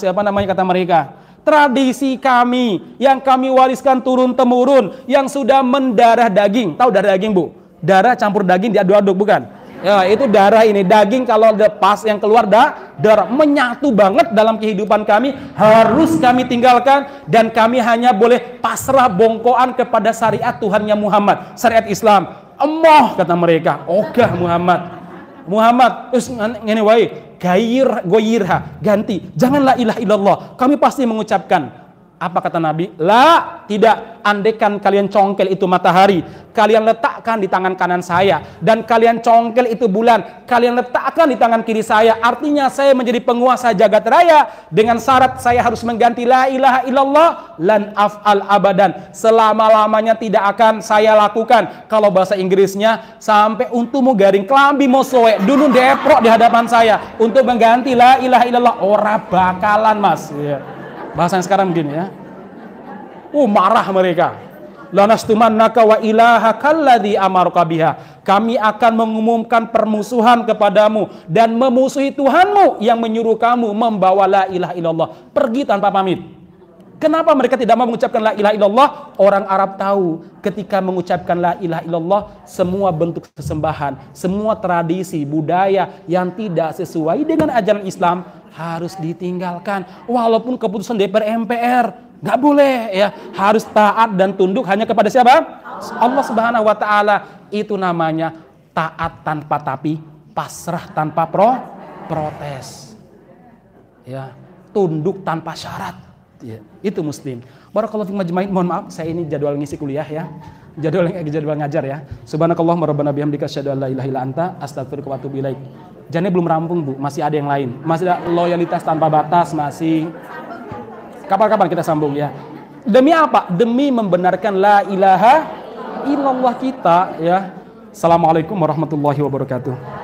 mereka, tradisi kami yang kami wariskan turun-temurun yang sudah mendarah daging. Tahu darah daging Bu? Darah campur daging diaduk-aduk bukan? Ya, itu darah ini. Daging kalau lepas yang keluar darah menyatu banget dalam kehidupan kami, harus kami tinggalkan dan kami hanya boleh pasrah bongkoan kepada syariat Tuhannya Muhammad, syariat Islam. Emoh kata mereka. Ogah Muhammad ngene wae, goyirha, ganti. Janganlah ilah illallah. Kami pasti mengucapkan. Apa kata Nabi? La, tidak. Andaikan kalian congkel itu matahari, kalian letakkan di tangan kanan saya, dan kalian congkel itu bulan, kalian letakkan di tangan kiri saya. Artinya saya menjadi penguasa jagat raya dengan syarat saya harus mengganti la ilaha illallah lan af'al abadan. Selama-lamanya tidak akan saya lakukan. Kalau bahasa Inggrisnya, sampai untukmu garing kelambi mosowe dulu deprok di hadapan saya untuk mengganti la ilaha illallah. Ora bakalan mas ya. Bahasanya sekarang begini ya. Marah mereka. Lanastumannaka wa ilahakal ladzi amarka biha. Kami akan mengumumkan permusuhan kepadamu dan memusuhi Tuhanmu yang menyuruh kamu membawa la ilaha illallah. Pergi tanpa pamit. Kenapa mereka tidak mau mengucapkan la ilaha illallah? Orang Arab tahu ketika mengucapkan la ilaha illallah, semua bentuk sesembahan, semua tradisi, budaya yang tidak sesuai dengan ajaran Islam harus ditinggalkan. Walaupun keputusan DPR MPR nggak boleh ya, harus taat dan tunduk hanya kepada siapa? Allah Subhanahu wa taala. Itu namanya taat tanpa tapi, pasrah tanpa protes. Ya, tunduk tanpa syarat. Ya, itu muslim. Barakallahu fikum majma'in. Mohon maaf, saya ini jadwal ngisi kuliah ya. Jadwal ngajar ya. Subhanakallahumma rabbana bihamdika asyhadu an la ilaha illa anta astaghfiruka wa atubu ilaik. Jangan belum rampung Bu, masih ada yang lain. Masih ada loyalitas tanpa batas, masih. Kapan-kapan kita sambung ya. Demi apa? Demi membenarkan la ilaha illallah kita ya. Assalamualaikum warahmatullahi wabarakatuh.